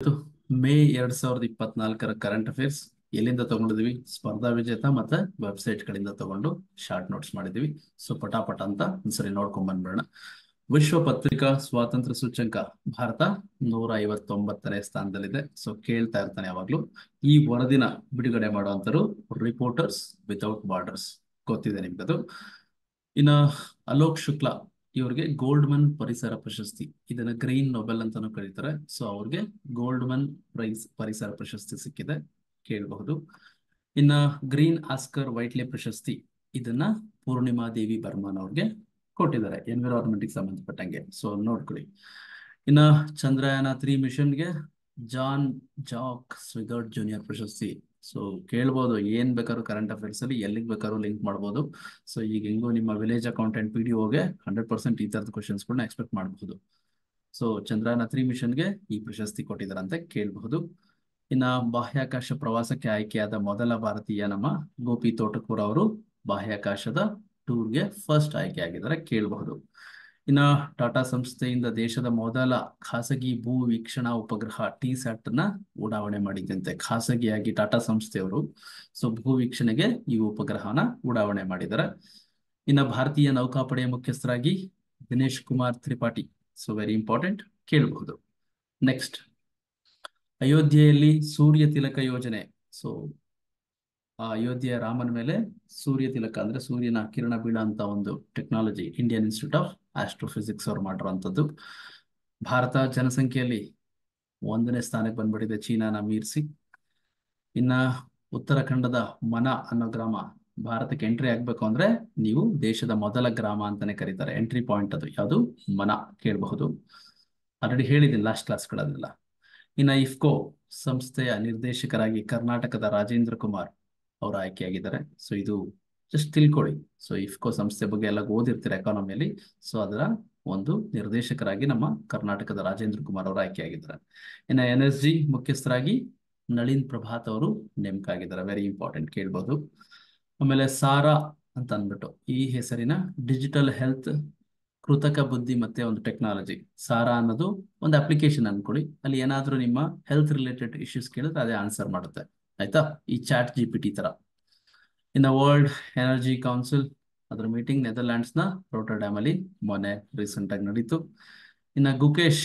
ಇವತ್ತು May 2024 current affairs ಎಲ್ಲಿಂದ ತಗೊಂಡಿದ್ವಿ? ಸ್ಪರ್ಧಾ ವಿಜೇತ ಮತ್ತೆ ವೆಬ್ಸೈಟ್ ಗಳಿಂದ ತಗೊಂಡು ಶಾರ್ಟ್ ನೋಟ್ಸ್ ಮಾಡಿದ್ವಿ. ಸೊ ಪಟಾಪಟ ಅಂತ ಒಂದ್ಸರಿ ನೋಡ್ಕೊಂಡ್ ಬಂದ್ಬಿಡೋಣ. ವಿಶ್ವ ಪತ್ರಿಕಾ ಸ್ವಾತಂತ್ರ್ಯ ಸೂಚ್ಯಂಕ ಭಾರತ 159ನೇ ಸ್ಥಾನದಲ್ಲಿದೆ. ಸೊ ಕೇಳ್ತಾ ಇರ್ತಾನೆ ಯಾವಾಗ್ಲೂ. ಈ ವರದಿನ ಬಿಡುಗಡೆ ಮಾಡುವಂತರು ರಿಪೋರ್ಟರ್ಸ್ ವಿತೌಟ್ ಬಾರ್ಡರ್ಸ್. ಗೊತ್ತಿದೆ ನಿಮ್ಗದು. ಇನ್ನ ಅಲೋಕ್ ಶುಕ್ಲಾ ಇವ್ರಿಗೆ ಗೋಲ್ಡ್ಮನ್ ಪರಿಸರ ಪ್ರಶಸ್ತಿ, ಇದನ್ನ ಗ್ರೀನ್ ನೊಬೆಲ್ ಅಂತಾನೂ ಕರೀತಾರೆ. ಸೊ ಅವ್ರಿಗೆ ಗೋಲ್ಡ್ಮನ್ ಪರಿಸರ ಪ್ರಶಸ್ತಿ ಸಿಕ್ಕಿದೆ, ಕೇಳಬಹುದು. ಇನ್ನ ಗ್ರೀನ್ ಆಸ್ಕರ್ ವೈಟ್ಲೆ ಪ್ರಶಸ್ತಿ, ಇದನ್ನ ಪೂರ್ಣಿಮಾ ದೇವಿ ಬರ್ಮನ್ ಅವ್ರಿಗೆ ಕೊಟ್ಟಿದ್ದಾರೆ ಎನ್ವಿರಾನ್ಮೆಂಟ್ಗೆ ಸಂಬಂಧಪಟ್ಟಂಗೆ. ಸೊ ನೋಡ್ಕೊಳ್ಳಿ. ಇನ್ನ ಚಂದ್ರಯಾನ 3 ಮಿಷನ್ಗೆ ಜಾನ್ ಜಾಕ್ ಸ್ವಿಗರ್ಟ್ ಜೂನಿಯರ್ ಪ್ರಶಸ್ತಿ. ಸೊ ಕೇಳ್ಬೋದು, ಏನ್ ಬೇಕಾದ್ರೂ ಕರೆಂಟ್ ಅಫೇರ್ಸ್ ಅಲ್ಲಿ ಎಲ್ಲಿಗೆ ಬೇಕಾದ್ರೂ ಲಿಂಕ್ ಮಾಡ್ಬೋದು. ಸೊ ಈಗ ಹೆಂಗೋ ನಿಮ್ಮ ವಿಲೇಜ್ ಅಕೌಂಟೆಂಟ್ PDOಗೆ 100% ಈ ತರದ ಕ್ವಶನ್ಸ್ಗಳನ್ನ ಎಕ್ಸ್ಪೆಕ್ಟ್ ಮಾಡಬಹುದು. ಸೊ ಚಂದ್ರಯಾನ 3 ಮಿಷನ್ಗೆ ಈ ಪ್ರಶಸ್ತಿ ಕೊಟ್ಟಿದ್ದಾರಂತೆ, ಕೇಳಬಹುದು. ಇನ್ನ ಬಾಹ್ಯಾಕಾಶ ಪ್ರವಾಸಕ್ಕೆ ಆಯ್ಕೆಯಾದ ಮೊದಲ ಭಾರತೀಯ ನಮ್ಮ ಗೋಪಿ ತೋಟಕೂರ್ ಅವರು ಬಾಹ್ಯಾಕಾಶದ ಟೂರ್ಗೆ ಫಸ್ಟ್ ಆಯ್ಕೆ ಆಗಿದ್ದಾರೆ, ಕೇಳಬಹುದು. ಇನ್ನ ಟಾಟಾ ಸಂಸ್ಥೆಯಿಂದ ದೇಶದ ಮೊದಲ ಖಾಸಗಿ ಭೂ ವೀಕ್ಷಣಾ ಉಪಗ್ರಹ TSAT ನ ಉಡಾವಣೆ ಮಾಡಿದಂತೆ, ಖಾಸಗಿಯಾಗಿ ಟಾಟಾ ಸಂಸ್ಥೆಯವರು ಸೊ ಭೂ ವೀಕ್ಷಣೆಗೆ ಈ ಉಪಗ್ರಹನ ಉಡಾವಣೆ ಮಾಡಿದ್ದಾರೆ. ಇನ್ನ ಭಾರತೀಯ ನೌಕಾಪಡೆಯ ಮುಖ್ಯಸ್ಥರಾಗಿ Dinesh Kumar Tripathi. So very important, ಕೇಳಬಹುದು. ನೆಕ್ಸ್ಟ್, ಅಯೋಧ್ಯೆಯಲ್ಲಿ ಸೂರ್ಯ ತಿಲಕ ಯೋಜನೆ. ಸೊ ಆ ಅಯೋಧ್ಯೆಯ ರಾಮನ ಮೇಲೆ ಸೂರ್ಯ ತಿಲಕ ಅಂದ್ರೆ ಸೂರ್ಯನ ಕಿರಣ ಬೀಳಂತ ಒಂದು technology Indian institute of astrophysics ಅವ್ರು ಮಾಡಿರುವಂತದ್ದು. ಭಾರತ ಜನಸಂಖ್ಯೆಯಲ್ಲಿ 1ನೇ ಸ್ಥಾನಕ್ಕೆ ಬಂದ್ಬಿಟ್ಟಿದೆ, ಚೀನಾನ ಮೀರಿಸಿ. ಇನ್ನ ಉತ್ತರಾಖಂಡದ ಮನ ಅನ್ನೋ ಗ್ರಾಮ ಭಾರತಕ್ಕೆ ಎಂಟ್ರಿ ಆಗ್ಬೇಕು ಅಂದ್ರೆ ನೀವು ದೇಶದ ಮೊದಲ ಗ್ರಾಮ ಅಂತಾನೆ ಕರೀತಾರೆ. ಎಂಟ್ರಿ ಪಾಯಿಂಟ್ ಅದು ಯಾವುದು? ಮನ, ಕೇಳಬಹುದು. ಆಲ್ರೆಡಿ ಹೇಳಿದ್ದೀನಿ ಲಾಸ್ಟ್ ಕ್ಲಾಸ್ಗಳಲ್ಲೆಲ್ಲ. ಇನ್ನ ಇಫ್ಕೋ ಸಂಸ್ಥೆಯ ನಿರ್ದೇಶಕರಾಗಿ ಕರ್ನಾಟಕದ ರಾಜೇಂದ್ರ ಕುಮಾರ್ ಅವರು ಆಯ್ಕೆಯಾಗಿದ್ದಾರೆ. ಸೊ ಇದು ಜಸ್ಟ್ ತಿಳ್ಕೊಳ್ಳಿ. ಸೊ ಇಫ್ಕೋ ಸಂಸ್ಥೆ ಬಗ್ಗೆ ಎಲ್ಲ ಓದಿರ್ತೀರ ಎಕಾನಮಿಯಲ್ಲಿ. ಸೊ ಅದರ ಒಂದು ನಿರ್ದೇಶಕರಾಗಿ ನಮ್ಮ ಕರ್ನಾಟಕದ ರಾಜೇಂದ್ರ ಕುಮಾರ್ ಅವರು ಆಯ್ಕೆಯಾಗಿದ್ದಾರೆ. ಇನ್ನು NSG ಮುಖ್ಯಸ್ಥರಾಗಿ ನಳಿನ್ ಪ್ರಭಾತ್ ಅವರು ನೇಮಕ ಆಗಿದ್ದಾರೆ, ವೆರಿ ಇಂಪಾರ್ಟೆಂಟ್, ಕೇಳ್ಬೋದು. ಆಮೇಲೆ ಸಾರಾ ಅಂತ ಅಂದ್ಬಿಟ್ಟು ಈ ಹೆಸರಿನ ಡಿಜಿಟಲ್ ಹೆಲ್ತ್ ಕೃತಕ ಬುದ್ಧಿ ಮತ್ತೆ ಒಂದು ಟೆಕ್ನಾಲಜಿ. ಸಾರಾ ಅನ್ನೋದು ಒಂದು ಅಪ್ಲಿಕೇಶನ್ ಅನ್ಕೊಳ್ಳಿ, ಅಲ್ಲಿ ಏನಾದ್ರೂ ನಿಮ್ಮ ಹೆಲ್ತ್ ರಿಲೇಟೆಡ್ ಇಶ್ಯೂಸ್ ಕೇಳಿದ್ರೆ ಅದೇ ಆನ್ಸರ್ ಮಾಡುತ್ತೆ, ಆಯ್ತಾ? ಈ ಚಾಟ್ GPT ತರ. ಇನ್ನು ವರ್ಲ್ಡ್ ಎನರ್ಜಿ ಕೌನ್ಸಿಲ್ ಅದರ ಮೀಟಿಂಗ್ ನೆದರ್ಲ್ಯಾಂಡ್ಸ್ ನ ರೋಟರ್ಡ್ಯಾಮ್ ಅಲ್ಲಿ ಮೊನ್ನೆ ರೀಸೆಂಟ್ ಆಗಿ ನಡೀತು. ಇನ್ನು ಗುಕೇಶ್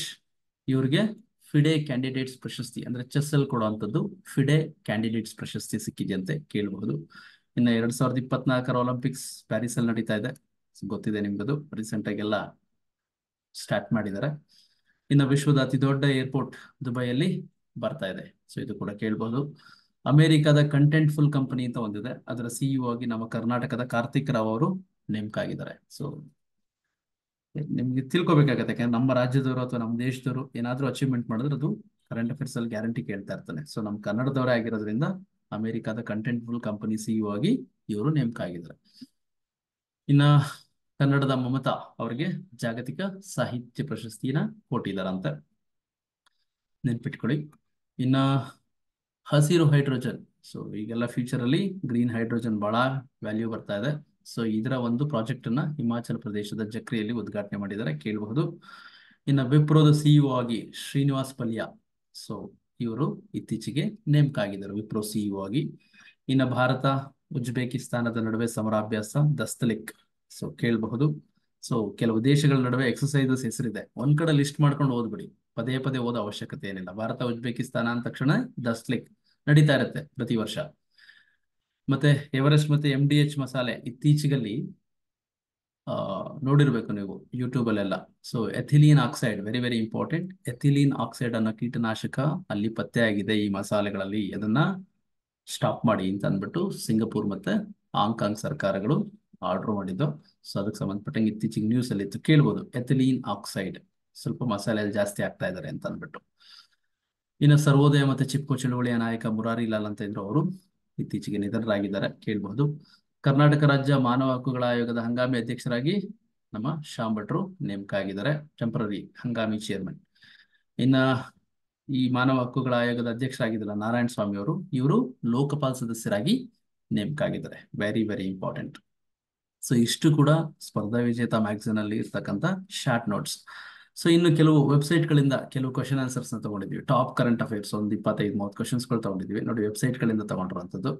ಇವ್ರಿಗೆ ಫಿಡೆ ಕ್ಯಾಂಡಿಡೇಟ್ಸ್ ಪ್ರಶಸ್ತಿ, ಅಂದ್ರೆ ಚೆಸ್ ಅಲ್ಲಿ ಕೊಡುವಂಥದ್ದು ಫಿಡೆ ಕ್ಯಾಂಡಿಡೇಟ್ಸ್ ಪ್ರಶಸ್ತಿ ಸಿಕ್ಕಿದೆಯಂತೆ, ಕೇಳಬಹುದು. ಇನ್ನು 2024 ಒಲಿಂಪಿಕ್ಸ್ ಪ್ಯಾರಿಸ್ ಅಲ್ಲಿ ನಡೀತಾ ಇದೆ, ಗೊತ್ತಿದೆ ನಿಮ್ಗದು. ರೀಸೆಂಟ್ ಆಗೆಲ್ಲ ಸ್ಟಾರ್ಟ್ ಮಾಡಿದ್ದಾರೆ. ಇನ್ನು ವಿಶ್ವದ ಅತಿ ದೊಡ್ಡ ಏರ್ಪೋರ್ಟ್ ದುಬೈಯಲ್ಲಿ ಬರ್ತಾ ಇದೆ. ಸೊ ಇದು ಕೂಡ ಕೇಳಬಹುದು. ಅಮೆರಿಕದ ಕಂಟೆಂಟ್ಫುಲ್ ಕಂಪನಿ ಅಂತ ಒಂದಿದೆ, ಅದರ CEO ಆಗಿ ನಮ್ಮ ಕರ್ನಾಟಕದ ಕಾರ್ತಿಕ್ ರಾವ್ ಅವರು ನೇಮಕ ಆಗಿದ್ದಾರೆ. ಸೊ ನಿಮ್ಗೆ ತಿಳ್ಕೊಬೇಕಾಗತ್ತೆ, ಯಾಕಂದ್ರೆ ನಮ್ಮ ರಾಜ್ಯದವರು ಅಥವಾ ನಮ್ಮ ದೇಶದವರು ಏನಾದ್ರೂ ಅಚೀವ್ಮೆಂಟ್ ಮಾಡಿದ್ರೆ ಅದು ಕರೆಂಟ್ ಅಫೇರ್ಸ್ ಅಲ್ಲಿ ಗ್ಯಾರಂಟಿ ಕೇಳ್ತಾ ಇರ್ತಾನೆ. ಸೊ ನಮ್ಮ ಕನ್ನಡದವರೇ ಆಗಿರೋದ್ರಿಂದ ಅಮೆರಿಕದ ಕಂಟೆಂಟ್ಫುಲ್ ಕಂಪನಿ CEO ಆಗಿ ಇವರು ನೇಮಕ ಆಗಿದ್ದಾರೆ. ಇನ್ನ ಕನ್ನಡದ ಮಮತಾ ಅವರಿಗೆ ಜಾಗತಿಕ ಸಾಹಿತ್ಯ ಪ್ರಶಸ್ತಿನ ಕೊಟ್ಟಿದ್ದಾರಂತೆ, ನೆನ್ಪಿಟ್ಕೊಳ್ಳಿ. ಇನ್ನ ಹಸಿರು ಹೈಡ್ರೋಜನ್. ಸೊ ಈಗೆಲ್ಲ ಫ್ಯೂಚರ್ ಅಲ್ಲಿ ಗ್ರೀನ್ ಹೈಡ್ರೋಜನ್ ಬಹಳ ವ್ಯಾಲ್ಯೂ ಬರ್ತಾ ಇದೆ. ಸೊ ಇದರ ಒಂದು ಪ್ರಾಜೆಕ್ಟ್ ಅನ್ನ ಹಿಮಾಚಲ ಪ್ರದೇಶದ ಜಕ್ರಿಯಲ್ಲಿ ಉದ್ಘಾಟನೆ ಮಾಡಿದ್ದಾರೆ, ಕೇಳಬಹುದು. ಇನ್ನ ವಿಪ್ರೋದ CEO ಆಗಿ ಶ್ರೀನಿವಾಸ್ ಪಲ್ಯ. ಸೊ ಇವರು ಇತ್ತೀಚೆಗೆ ನೇಮಕ ಆಗಿದ್ದಾರೆ ವಿಪ್ರೋ CEO ಆಗಿ. ಇನ್ನ ಭಾರತ ಉಜ್ಬೇಕಿಸ್ತಾನದ ನಡುವೆ ಸಮರಾಭ್ಯಾಸ ದಸ್ತಲಿಕ್. ಸೊ ಕೇಳಬಹುದು. ಸೊ ಕೆಲವು ದೇಶಗಳ ನಡುವೆ ಎಕ್ಸಸೈಸಸ್ ಹೆಸರಿದೆ, ಒಂದ್ ಕಡೆ ಲಿಸ್ಟ್ ಮಾಡ್ಕೊಂಡು ಓದ್ಬಿಡಿ, ಪದೇ ಪದೇ ಓದೋ ಅವಶ್ಯಕತೆ ಏನಿಲ್ಲ. ಭಾರತ ಉಜ್ಬೇಕಿಸ್ತಾನ ಅಂದ ತಕ್ಷಣ ದಸ್ತಲಿಕ್ ನಡೀತಾ ಇರುತ್ತೆ ಪ್ರತಿ ವರ್ಷ. ಮತ್ತೆ ಎವರೆಸ್ಟ್ ಮತ್ತೆ MDH ಮಸಾಲೆ ಇತ್ತೀಚೆಗಲ್ಲಿ ನೋಡಿರ್ಬೇಕು ನೀವು ಯೂಟ್ಯೂಬ್ ಅಲ್ಲೆಲ್ಲ. So ethylene oxide, very very important. Ethylene oxide ಅನ್ನೋ ಕೀಟನಾಶಕ ಅಲ್ಲಿ ಪತ್ತೆ ಆಗಿದೆ ಈ ಮಸಾಲೆಗಳಲ್ಲಿ, ಅದನ್ನ ಸ್ಟಾಪ್ ಮಾಡಿ ಅಂತ ಅಂದ್ಬಿಟ್ಟು ಸಿಂಗಪೂರ್ ಮತ್ತೆ ಹಾಂಗ್ಕಾಂಗ್ ಸರ್ಕಾರಗಳು ಆರ್ಡರ್ ಮಾಡಿದ್ದು. ಸೊ ಅದಕ್ಕೆ ಸಂಬಂಧಪಟ್ಟಂಗೆ ಇತ್ತೀಚೆಗೆ ನ್ಯೂಸ್ ಅಲ್ಲಿ ಇತ್ತು, ಕೇಳ್ಬೋದು. ಎಥಿಲೀನ್ ಆಕ್ಸೈಡ್ ಸ್ವಲ್ಪ ಮಸಾಲೆಯಲ್ಲಿ ಜಾಸ್ತಿ ಆಗ್ತಾ ಇದ್ದಾರೆ ಅಂತ ಅಂದ್ಬಿಟ್ಟು. ಇನ್ನು ಸರ್ವೋದಯ ಮತ್ತೆ ಚಿಪ್ಕೋ ಚಳುವಳಿಯ ನಾಯಕ ಮುರಾರಿ ಲಾಲ್ ಅಂತ ಇದ್ರು, ಅವರು ಇತ್ತೀಚೆಗೆ ನಿಧನರಾಗಿದ್ದಾರೆ, ಕೇಳಬಹುದು. ಕರ್ನಾಟಕ ರಾಜ್ಯ ಮಾನವ ಹಕ್ಕುಗಳ ಆಯೋಗದ ಹಂಗಾಮಿ ಅಧ್ಯಕ್ಷರಾಗಿ ನಮ್ಮ ಶ್ಯಾಮ್ ಭಟ್ರು ನೇಮಕ ಆಗಿದ್ದಾರೆ, ಟೆಂಪರರಿ ಹಂಗಾಮಿ ಚೇರ್ಮನ್. ಇನ್ನ ಈ ಮಾನವ ಹಕ್ಕುಗಳ ಆಯೋಗದ ಅಧ್ಯಕ್ಷರಾಗಿದ್ದಲ್ಲ ನಾರಾಯಣ ಸ್ವಾಮಿ ಅವರು, ಇವರು ಲೋಕಪಾಲ್ ಸದಸ್ಯರಾಗಿ ನೇಮಕ ಆಗಿದ್ದಾರೆ, ವೆರಿ ವೆರಿ ಇಂಪಾರ್ಟೆಂಟ್. ಸೊ ಇಷ್ಟು ಕೂಡ ಸ್ಪರ್ಧಾ ವಿಜೇತ ಮ್ಯಾಗಝಿನ್ ಅಲ್ಲಿ ಇರ್ತಕ್ಕಂಥ ಶಾರ್ಟ್ ನೋಟ್ಸ್. ಸೊ ಇನ್ನು ಕೆಲವು ವೆಬ್ಸೈಟ್ಗಳಿಂದ ಕೆಲವು ಕ್ವಶನ್ ಆನ್ಸರ್ಸ್ನ ತಗೊಂಡಿದ್ವಿ. ಟಾಪ್ ಕರೆಂಟ್ ಅಫೇರ್ಸ್ ಒಂದು 25-30 ಕ್ವಶನ್ಸ್ಗಳು ತಗೊಂಡಿದ್ವಿ ನೋಡಿ, ವೆಬ್ಸೈಟ್ಗಳಿಂದ ತಗೊಂಡಿರುವಂಥದ್ದು.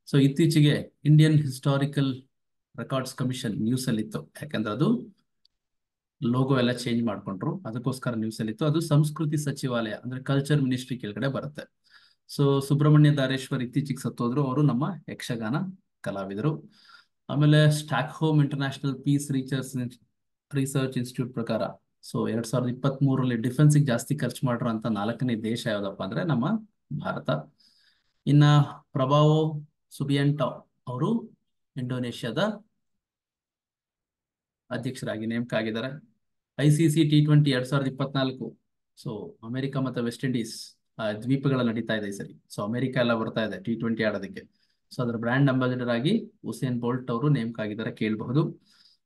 ಸೊ ಇತ್ತೀಚೆಗೆ Indian historical records commission news ಅಲ್ಲಿ ಇತ್ತು, ಯಾಕಂದ್ರೆ ಅದು ಲೋಗೋ ಎಲ್ಲ ಚೇಂಜ್ ಮಾಡ್ಕೊಂಡ್ರು, ಅದಕ್ಕೋಸ್ಕರ ನ್ಯೂಸ್ ಅಲ್ಲಿ ಇತ್ತು. ಅದು ಸಂಸ್ಕೃತಿ ಸಚಿವಾಲಯ ಅಂದ್ರೆ ಕಲ್ಚರ್ ಮಿನಿಸ್ಟ್ರಿ ಕೆಳಗಡೆ ಬರುತ್ತೆ. ಸೊ ಸುಬ್ರಹ್ಮಣ್ಯ ದಾರೇಶ್ವರ್ ಇತ್ತೀಚೆಗೆ ಸತ್ತೋದ್ರು, ಅವರು ನಮ್ಮ ಯಕ್ಷಗಾನ ಕಲಾವಿದರು. ಆಮೇಲೆ stock home international piece research institute ಪ್ರಕಾರ ಸೊ 2023ರಲ್ಲಿ ಡಿಫೆನ್ಸ್ಗೆ ಜಾಸ್ತಿ ಖರ್ಚು ಮಾಡಿರೋಂಥ 4ನೇ ದೇಶ ಯಾವ್ದಪ್ಪ ಅಂದ್ರೆ ನಮ್ಮ ಭಾರತ. ಇನ್ನ ಪ್ರಭಾವೋ ಸುಬಿಯಾಂಟೋ ಅವರು ಇಂಡೋನೇಷ್ಯಾದ ಅಧ್ಯಕ್ಷರಾಗಿ ನೇಮಕ ಆಗಿದ್ದಾರೆ. ICC T20 2024 ಸೊ ಅಮೆರಿಕ ಮತ್ತು ವೆಸ್ಟ್ ಇಂಡೀಸ್ ದ್ವೀಪಗಳ ನಡೀತಾ ಇದೆ ಈ ಸರಿ. ಸೊ ಅಮೆರಿಕ ಎಲ್ಲ ಬರ್ತಾ ಇದೆ T20 ಆಡೋದಕ್ಕೆ. ಸೊ ಅದರ ಬ್ರ್ಯಾಂಡ್ ಅಂಬಾಸಿಡರ್ ಆಗಿ ಉಸೇನ್ ಬೋಲ್ಟ್ ಅವರು ನೇಮಕ ಆಗಿದ್ದಾರೆ, ಕೇಳಬಹುದು.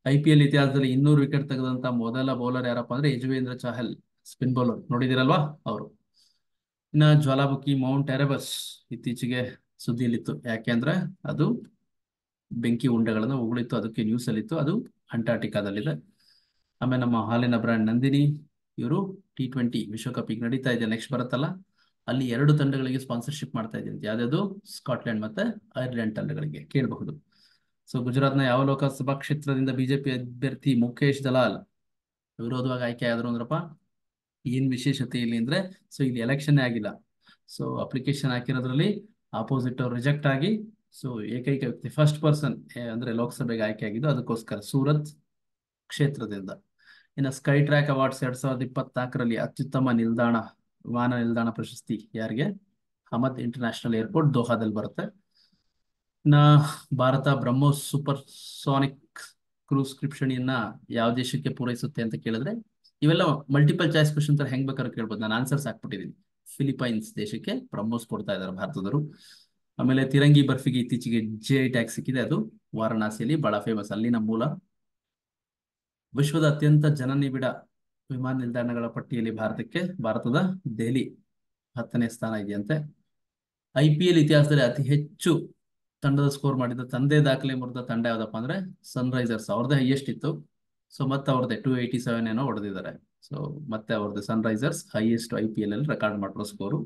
IPL ಇತಿಹಾಸದಲ್ಲಿ 200 ವಿಕೆಟ್ ತೆಗೆದಂತ ಮೊದಲ ಬೌಲರ್ ಯಾರಪ್ಪ ಅಂದ್ರೆ ಯಜುವೇಂದ್ರ ಚಾಹಲ್, ಸ್ಪಿನ್ ಬೌಲರ್, ನೋಡಿದಿರಲ್ವಾ ಅವರು. ಇನ್ನ ಜ್ವಾಲಾಮುಖಿ ಮೌಂಟ್ ಎರೆಬಸ್ ಇತ್ತೀಚೆಗೆ ಸುದ್ದಿಯಲ್ಲಿತ್ತು, ಯಾಕೆಂದ್ರೆ ಅದು ಬೆಂಕಿ ಉಂಡೆಗಳನ್ನು ಉಗುಳಿತ್ತು, ಅದಕ್ಕೆ ನ್ಯೂಸ್ ಅಲ್ಲಿತ್ತು. ಅದು ಅಂಟಾರ್ಟಿಕಾದಲ್ಲಿದೆ. ಆಮೇಲೆ ನಮ್ಮ ಹಾಲಿನ ಬ್ರ್ಯಾಂಡ್ ನಂದಿನಿ, ಇವರು T20 ವಿಶ್ವಕಪ್ ಈಗ ನಡೀತಾ ಇದೆ, ನೆಕ್ಸ್ಟ್ ಬರುತ್ತಲ್ಲ, ಅಲ್ಲಿ 2 ತಂಡಗಳಿಗೆ ಸ್ಪಾನ್ಸರ್ಶಿಪ್ ಮಾಡ್ತಾ ಇದ್ದೀನಿ. ಯಾವ್ದು ಸ್ಕಾಟ್ಲೆಂಡ್ ಮತ್ತೆ ಐರ್ಲೆಂಡ್ ತಂಡಗಳಿಗೆ, ಕೇಳಬಹುದು. ಸೊ ಗುಜರಾತ್ನ ಯಾವ ಲೋಕಸಭಾ ಕ್ಷೇತ್ರದಿಂದ ಬಿಜೆಪಿ ಅಭ್ಯರ್ಥಿ ಮುಖೇಶ್ ದಲಾಲ್ ವಿರೋಧವಾಗಿ ಆಯ್ಕೆ ಆದ್ರು ಅಂದ್ರಪ್ಪ. ಏನ್ ವಿಶೇಷತೆ ಇಲ್ಲಿ ಅಂದ್ರೆ, ಸೊ ಇಲ್ಲಿ ಎಲೆಕ್ಷನ್ ಆಗಿಲ್ಲ, ಸೊ ಅಪ್ಲಿಕೇಶನ್ ಹಾಕಿರೋದ್ರಲ್ಲಿ ಆಪೋಸಿಟ್ ಅವ್ರು ರಿಜೆಕ್ಟ್ ಆಗಿ, ಸೊ ಏಕೈಕ ವ್ಯಕ್ತಿ ಫಸ್ಟ್ ಪರ್ಸನ್ ಅಂದ್ರೆ ಲೋಕಸಭೆಗೆ ಆಯ್ಕೆ ಆಗಿದ್ದು, ಅದಕ್ಕೋಸ್ಕರ ಸೂರತ್ ಕ್ಷೇತ್ರದಿಂದ. ಇನ್ನು ಸ್ಕೈ ಟ್ರ್ಯಾಕ್ ಅವಾರ್ಡ್ಸ್ 2024ರಲ್ಲಿ ಅತ್ಯುತ್ತಮ ವಿಮಾನ ನಿಲ್ದಾಣ ಪ್ರಶಸ್ತಿ ಯಾರಿಗೆ? ಹಮದ್ ಇಂಟರ್ನ್ಯಾಷನಲ್ ಏರ್ಪೋರ್ಟ್ ದೋಹಾದಲ್ಲಿ ಬರುತ್ತೆ. ಇನ್ನ ಭಾರತ ಬ್ರಹ್ಮೋಸ್ ಸೂಪರ್ ಸೋನಿಕ್ ಕ್ರೂಸ್ ಕ್ಷಿಪಣಿಯನ್ನ ಯಾವ ದೇಶಕ್ಕೆ ಪೂರೈಸುತ್ತೆ ಅಂತ ಕೇಳಿದ್ರೆ, ಇವೆಲ್ಲ ಮಲ್ಟಿಪಲ್ ಚಾಯ್ಸ್ ಕ್ವಶನ್ ತರ ಹೆಂಗ್ ಬೇಕಾದ್ರೂ ಕೇಳ್ಬೋದು, ನಾನು ಆನ್ಸರ್ಸ್ ಹಾಕ್ಬಿಟ್ಟಿದ್ದೀನಿ. ಫಿಲಿಪೈನ್ಸ್ ದೇಶಕ್ಕೆ ಬ್ರಹ್ಮೋಸ್ ಕೊಡ್ತಾ ಇದ್ದಾರೆ ಭಾರತದವರು. ಆಮೇಲೆ ತಿರಂಗಿ ಬರ್ಫಿಗೆ ಇತ್ತೀಚೆಗೆ GI ಟ್ಯಾಗ್ ಸಿಕ್ಕಿದೆ, ಅದು ವಾರಣಾಸಿಯಲ್ಲಿ ಬಹಳ ಫೇಮಸ್, ಅಲ್ಲಿನ ಮೂಲ. ವಿಶ್ವದ ಅತ್ಯಂತ ಜನನಿಬಿಡ ವಿಮಾನ ನಿಲ್ದಾಣಗಳ ಪಟ್ಟಿಯಲ್ಲಿ ಭಾರತದ ದೆಹಲಿ 10ನೇ ಸ್ಥಾನ ಇದೆಯಂತೆ. IPL ಇತಿಹಾಸದಲ್ಲಿ ಅತಿ ಹೆಚ್ಚು ತಂಡದ ಸ್ಕೋರ್ ಮಾಡಿದ ತಂದೆ ದಾಖಲೆ ಮುರಿದ ತಂಡ ಯಾವ್ದಪ್ಪ ಅಂದ್ರೆ ಸನ್ರೈಸರ್ಸ್, ಅವ್ರದ್ದೇ ಹೈಯೆಸ್ಟ್ ಇತ್ತು. ಸೊ ಮತ್ತೆ ಅವ್ರದ್ದೇ 287 ಏನೋ ಹೊಡೆದಿದ್ದಾರೆ. ಸೊ ಮತ್ತೆ ಅವ್ರದ್ದು ಸನ್ರೈಸರ್ಸ್ ಹೈಯೆಸ್ಟ್ IPL ಅಲ್ಲಿ ರೆಕಾರ್ಡ್ ಮಾಡಿರೋ ಸ್ಕೋರು.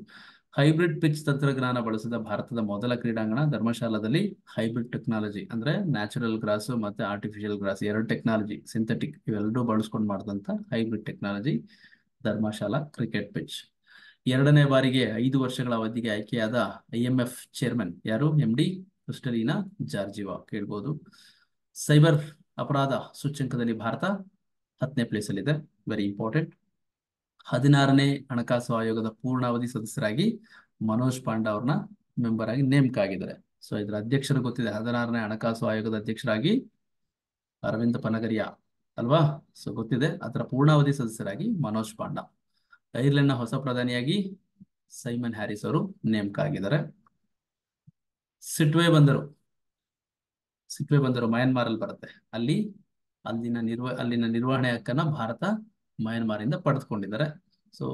ಹೈಬ್ರಿಡ್ ಪಿಚ್ ತಂತ್ರಜ್ಞಾನ ಬಳಸಿದ ಭಾರತದ ಮೊದಲ ಕ್ರೀಡಾಂಗಣ ಧರ್ಮಶಾಲಾದಲ್ಲಿ. ಹೈಬ್ರಿಡ್ ಟೆಕ್ನಾಲಜಿ ಅಂದ್ರೆ ನ್ಯಾಚುರಲ್ ಗ್ರಾಸ್ ಮತ್ತೆ ಆರ್ಟಿಫಿಷಿಯಲ್ ಗ್ರಾಸ್, 2 ಟೆಕ್ನಾಲಜಿ, ಸಿಂಥೆಟಿಕ್ ಇವೆರಡೂ ಬಳಸ್ಕೊಂಡು ಮಾಡಿದಂತ hybrid technology Dharamshala cricket pitch. 2ನೇ ಬಾರಿಗೆ 5 ವರ್ಷಗಳ ಅವಧಿಗೆ ಆಯ್ಕೆಯಾದ IMF ಚೇರ್ಮನ್ ಯಾರು? MD ಕ್ರಿಸ್ಟಲಿನಾ ಜಾರ್ಜಿವಾ, ಕೇಳ್ಬೋದು. ಸೈಬರ್ ಅಪರಾಧ ಸೂಚ್ಯಂಕದಲ್ಲಿ ಭಾರತ 10ನೇ ಪ್ಲೇಸ್ ಅಲ್ಲಿದೆ, ವೆರಿ ಇಂಪಾರ್ಟೆಂಟ್. 16ನೇ ಹಣಕಾಸು ಆಯೋಗದ ಪೂರ್ಣಾವಧಿ ಸದಸ್ಯರಾಗಿ ಮನೋಜ್ ಪಾಂಡಾ ಅವ್ರನ್ನ ಮೆಂಬರ್ ಆಗಿ ನೇಮಕ ಆಗಿದ್ದಾರೆ. ಸೊ ಇದರ ಅಧ್ಯಕ್ಷರು ಗೊತ್ತಿದೆ, 16ನೇ ಹಣಕಾಸು ಆಯೋಗದ ಅಧ್ಯಕ್ಷರಾಗಿ ಅರವಿಂದ್ ಪನಗರಿಯಾ ಅಲ್ವಾ? ಸೊ ಗೊತ್ತಿದೆ. ಅದರ ಪೂರ್ಣಾವಧಿ ಸದಸ್ಯರಾಗಿ ಮನೋಜ್ ಪಾಂಡಾ. ಐರ್ಲೆಂಡ್ನ ಹೊಸ ಪ್ರಧಾನಿಯಾಗಿ ಸೈಮನ್ ಹ್ಯಾರಿಸ್ ಅವರು ನೇಮಕ ಆಗಿದ್ದಾರೆ. ಸಿಟ್ವೆ ಬಂದರು ಮಯನ್ಮಾರ್ ಅಲ್ಲಿ ಬರುತ್ತೆ. ಅಲ್ಲಿನ ನಿರ್ವಹಣೆ ಹಕ್ಕನ್ನ ಭಾರತ ಮಯನ್ಮಾರ್ ಇಂದ ಪಡೆದುಕೊಂಡಿದ್ದಾರೆ. ಸೊ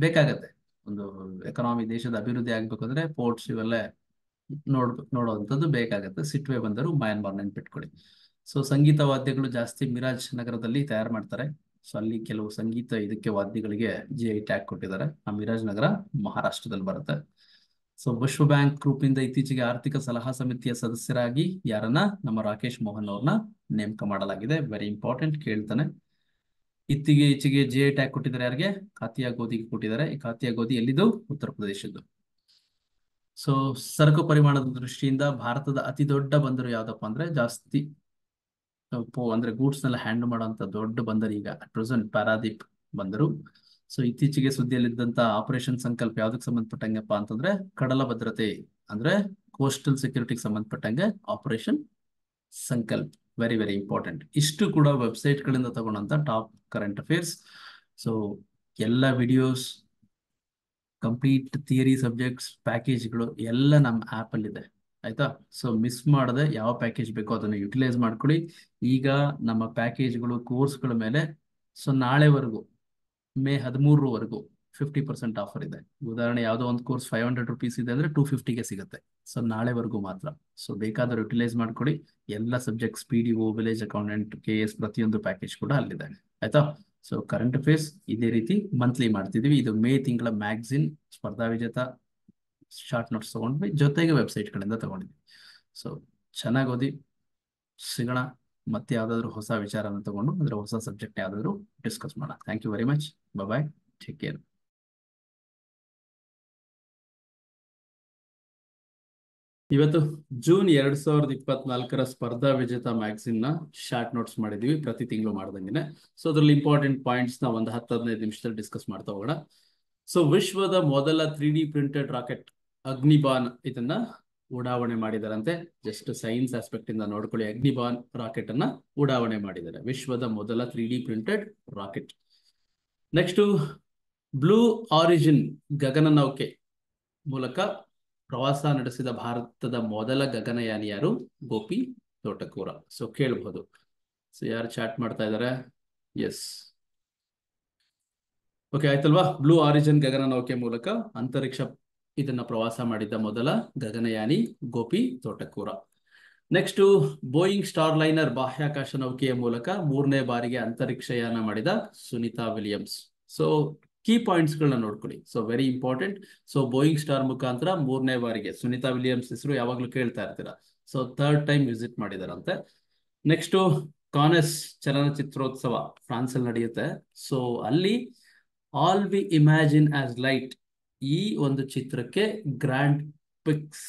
ಬೇಕಾಗತ್ತೆ, ಒಂದು ಎಕನಾಮಿ ದೇಶದ ಅಭಿವೃದ್ಧಿ ಆಗ್ಬೇಕಂದ್ರೆ ಪೋರ್ಟ್ಸ್ ಇವೆಲ್ಲ ನೋಡುವಂಥದ್ದು ಬೇಕಾಗತ್ತೆ. ಸಿಟ್ವೆ ಬಂದರು ಮಯನ್ಮಾರ್ ನೆನ್ಪಿಟ್ಕೊಳ್ಳಿ. ಸೊ ಸಂಗೀತ ವಾದ್ಯಗಳು ಜಾಸ್ತಿ ಮಿರಾಜ್ ನಗರದಲ್ಲಿ ತಯಾರು ಮಾಡ್ತಾರೆ. ಸೊ ಅಲ್ಲಿ ಕೆಲವು ಸಂಗೀತ ಇದಕ್ಕೆ ವಾದ್ಯಗಳಿಗೆ GI ಟ್ಯಾಗ್ ಕೊಟ್ಟಿದ್ದಾರೆ. ಆ ಮಿರಾಜ್ ನಗರ ಮಹಾರಾಷ್ಟ್ರದಲ್ಲಿ ಬರುತ್ತೆ. ಸೊ ವಿಶ್ವ ಬ್ಯಾಂಕ್ ಗ್ರೂಪ್ ಇಂದ ಇತ್ತೀಚೆಗೆ ಆರ್ಥಿಕ ಸಲಹಾ ಸಮಿತಿಯ ಸದಸ್ಯರಾಗಿ ಯಾರನ್ನ? ನಮ್ಮ ರಾಕೇಶ್ ಮೋಹನ್ ಅವ್ರನ್ನ ನೇಮಕ ಮಾಡಲಾಗಿದೆ, ವೆರಿ ಇಂಪಾರ್ಟೆಂಟ್, ಕೇಳ್ತಾನೆ. ಈಚೆಗೆ GI ಟ್ಯಾಗ್ ಕೊಟ್ಟಿದ್ದಾರೆ ಯಾರಿಗೆ? ಕಾತಿಯಾ ಗೋಧಿಗೆ ಕೊಟ್ಟಿದ್ದಾರೆ. ಈ ಕಾತಿಯಾ ಗೋಧಿ ಎಲ್ಲಿದ್ದು? ಉತ್ತರ ಪ್ರದೇಶದ್ದು. ಸೊ ಸರಕು ಪರಿಮಾಣದ ದೃಷ್ಟಿಯಿಂದ ಭಾರತದ ಅತಿ ದೊಡ್ಡ ಬಂದರು ಯಾವ್ದಪ್ಪ ಅಂದ್ರೆ, ಜಾಸ್ತಿ ಅಂದ್ರೆ ಗೂಡ್ಸ್ ನೆಲ್ಲ ಹ್ಯಾಂಡಲ್ ಮಾಡುವಂತ ದೊಡ್ಡ ಬಂದರು ಈಗ ಅಟ್ ಪ್ರೆಸೆಂಟ್ ಪಾರಾದೀಪ್ ಬಂದರು. ಸೊ ಇತ್ತೀಚೆಗೆ ಸುದ್ದಿಯಲ್ಲಿದ್ದಂತ ಆಪರೇಷನ್ ಸಂಕಲ್ಪ ಯಾವ್ದಕ್ಕೆ ಸಂಬಂಧಪಟ್ಟಂಗಪ್ಪ ಅಂತಂದ್ರೆ ಕಡಲ ಭದ್ರತೆ ಅಂದ್ರೆ ಕೋಸ್ಟಲ್ ಸೆಕ್ಯೂರಿಟಿಗೆ ಸಂಬಂಧಪಟ್ಟಂಗೆ operation Sankalp, very very important. ಇಷ್ಟು ಕೂಡ ವೆಬ್ಸೈಟ್ ಗಳಿಂದ ತಗೊಂಡಂತ ಟಾಪ್ ಕರೆಂಟ್ ಅಫೇರ್ಸ್. ಸೊ ಎಲ್ಲ ವಿಡಿಯೋಸ್, ಕಂಪ್ಲೀಟ್ ಥಿಯರಿ ಸಬ್ಜೆಕ್ಟ್ಸ್, ಪ್ಯಾಕೇಜ್ಗಳು ಎಲ್ಲ ನಮ್ಮ ಆ್ಯಪ್ ಅಲ್ಲಿ ಇದೆ, ಆಯ್ತಾ? ಸೊ ಮಿಸ್ ಮಾಡದೆ ಯಾವ ಪ್ಯಾಕೇಜ್ ಬೇಕೋ ಅದನ್ನು ಯುಟಿಲೈಸ್ ಮಾಡ್ಕೊಳ್ಳಿ. ಈಗ ನಮ್ಮ ಪ್ಯಾಕೇಜ್ಗಳು ಕೋರ್ಸ್ಗಳ ಮೇಲೆ ಸೊ ನಾಳೆವರೆಗೂ ಮೇ 13ರವರೆಗೂ 50% ಆಫರ್ ಇದೆ. ಉದಾಹರಣೆ ಯಾವುದೋ ಒಂದು ಕೋರ್ಸ್ 500 rupees ಇದೆ ಅಂದ್ರೆ 250ಗೆ ಸಿಗುತ್ತೆ. ಸೊ ನಾಳೆವರೆಗೂ ಮಾತ್ರ. ಸೊ ಬೇಕಾದ್ರೆ ಯುಟಿಲೈಸ್ ಮಾಡ್ಕೊಳ್ಳಿ. ಎಲ್ಲ subjects PDO, village accountant, KS ಪ್ರತಿಯೊಂದು ಪ್ಯಾಕೇಜ್ ಕೂಡ ಅಲ್ಲಿದೆ, ಆಯ್ತಾ? ಸೊ ಕರೆಂಟ್ ಅಫೇರ್ಸ್ ಇದೇ ರೀತಿ ಮಂತ್ಲಿ ಮಾಡ್ತಿದ್ವಿ. ಇದು ಮೇ ತಿಂಗಳ ಮ್ಯಾಗ್ಝಿನ್ ಸ್ಪರ್ಧಾ ವಿಜೇತ ಶಾರ್ಟ್ ನೋಟ್ಸ್ ತಗೊಂಡ್ವಿ, ಜೊತೆಗೆ ವೆಬ್ಸೈಟ್ಗಳಿಂದ ತಗೊಂಡಿದ್ವಿ. ಸೊ ಚೆನ್ನಾಗಿ ಓದಿ, ಸಿಗೋಣ ಮತ್ತೆ ಯಾವ್ದಾದ್ರು ಹೊಸ ವಿಚಾರನ ತಗೊಂಡು ಅಂದ್ರೆ ಹೊಸ ಸಬ್ಜೆಕ್ಟ್ ಯಾವ್ದಾದ್ರು ಡಿಸ್ಕಸ್ ಮಾಡೋಣ. Thank you very much. Bye, take care. ಇವತ್ತು ಜೂನ್ 2024 ಸ್ಪರ್ಧಾ ವಿಜೇತ ಮ್ಯಾಗ್ಝಿನ್ ನ ಶಾರ್ಟ್ ನೋಟ್ಸ್ ಮಾಡಿದೀವಿ, ಪ್ರತಿ ತಿಂಗಳು ಮಾಡ್ದಂಗೆನೆ. ಸೊ ಅದ್ರಲ್ಲಿ ಇಂಪಾರ್ಟೆಂಟ್ ಪಾಯಿಂಟ್ಸ್ ನ ಒಂದು 10-15 ನಿಮಿಷದಲ್ಲಿ ಡಿಸ್ಕಸ್ ಮಾಡ್ತಾ ಹೋಗೋಣ. ಸೊ ವಿಶ್ವದ ಮೊದಲ 3D ಪ್ರಿಂಟೆಡ್ ರಾಕೆಟ್ ಅಗ್ನಿಬಾನ್ ಇದನ್ನ ಉಡಾವಣೆ ಮಾಡಿದಾರಂತೆ. ಜಸ್ಟ್ ಸೈನ್ಸ್ ಆಸ್ಪೆಕ್ಟ್ ಇಂದ ನೋಡ್ಕೊಳ್ಳಿ, ಅಗ್ನಿಬಾನ್ ರಾಕೆಟ್ ಅನ್ನ ಉಡಾವಣೆ ಮಾಡಿದ್ದಾರೆ, ವಿಶ್ವದ ಮೊದಲ 3D printed rocket. Next, Blue Origin ಗಗನನೌಕೆ ಮೂಲಕ ಪ್ರವಾಸ ನಡೆಸಿದ ಭಾರತದ ಮೊದಲ ಗಗನಯಾನಿ ಯಾರು? ಗೋಪಿ ತೋಟಕೂರ. ಸೊ ಕೇಳಬಹುದು. ಸೊ ಯಾರು ಚಾಟ್ ಮಾಡ್ತಾ ಇದ್ದಾರೆ? ಎಸ್, ಓಕೆ ಆಯ್ತಲ್ವಾ. ಬ್ಲೂ ಆರಿಜಿನ್ ಗಗನನೌಕೆ ಮೂಲಕ ಅಂತರಿಕ್ಷ ಇದನ್ನ ಪ್ರವಾಸ ಮಾಡಿದ್ದ ಮೊದಲ ಗಗನಯಾನಿ Gopi Thotakura. Next, Boeing Starliner ಬಾಹ್ಯಾಕಾಶ ನೌಕೆಯ ಮೂಲಕ 3ನೇ ಬಾರಿಗೆ ಅಂತರಿಕ್ಷಯಾನ ಮಾಡಿದ Sunita Williams. So key points ಗಳನ್ನ ನೋಡ್ಕೊಳ್ಳಿ. So very important. So Boeing star ಮುಖಾಂತರ 3ನೇ ಬಾರಿಗೆ ಸುನಿತಾ ವಿಲಿಯಮ್ಸ್ ಹೆಸರು ಯಾವಾಗ್ಲೂ ಕೇಳ್ತಾ ಇರ್ತೀರಾ. ಸೊ 3rd ಟೈಮ್ ವಿಸಿಟ್ ಮಾಡಿದಾರಂತೆ. ನೆಕ್ಸ್ಟ್, ಕಾನೆಸ್ ಚಲನಚಿತ್ರೋತ್ಸವ ಫ್ರಾನ್ಸ್ ಅಲ್ಲಿ ನಡೆಯುತ್ತೆ. ಸೊ ಅಲ್ಲಿ all we imagine as light ಈ ಒಂದು ಚಿತ್ರಕ್ಕೆ ಗ್ರ್ಯಾಂಡ್ ಪ್ರಿಕ್ಸ್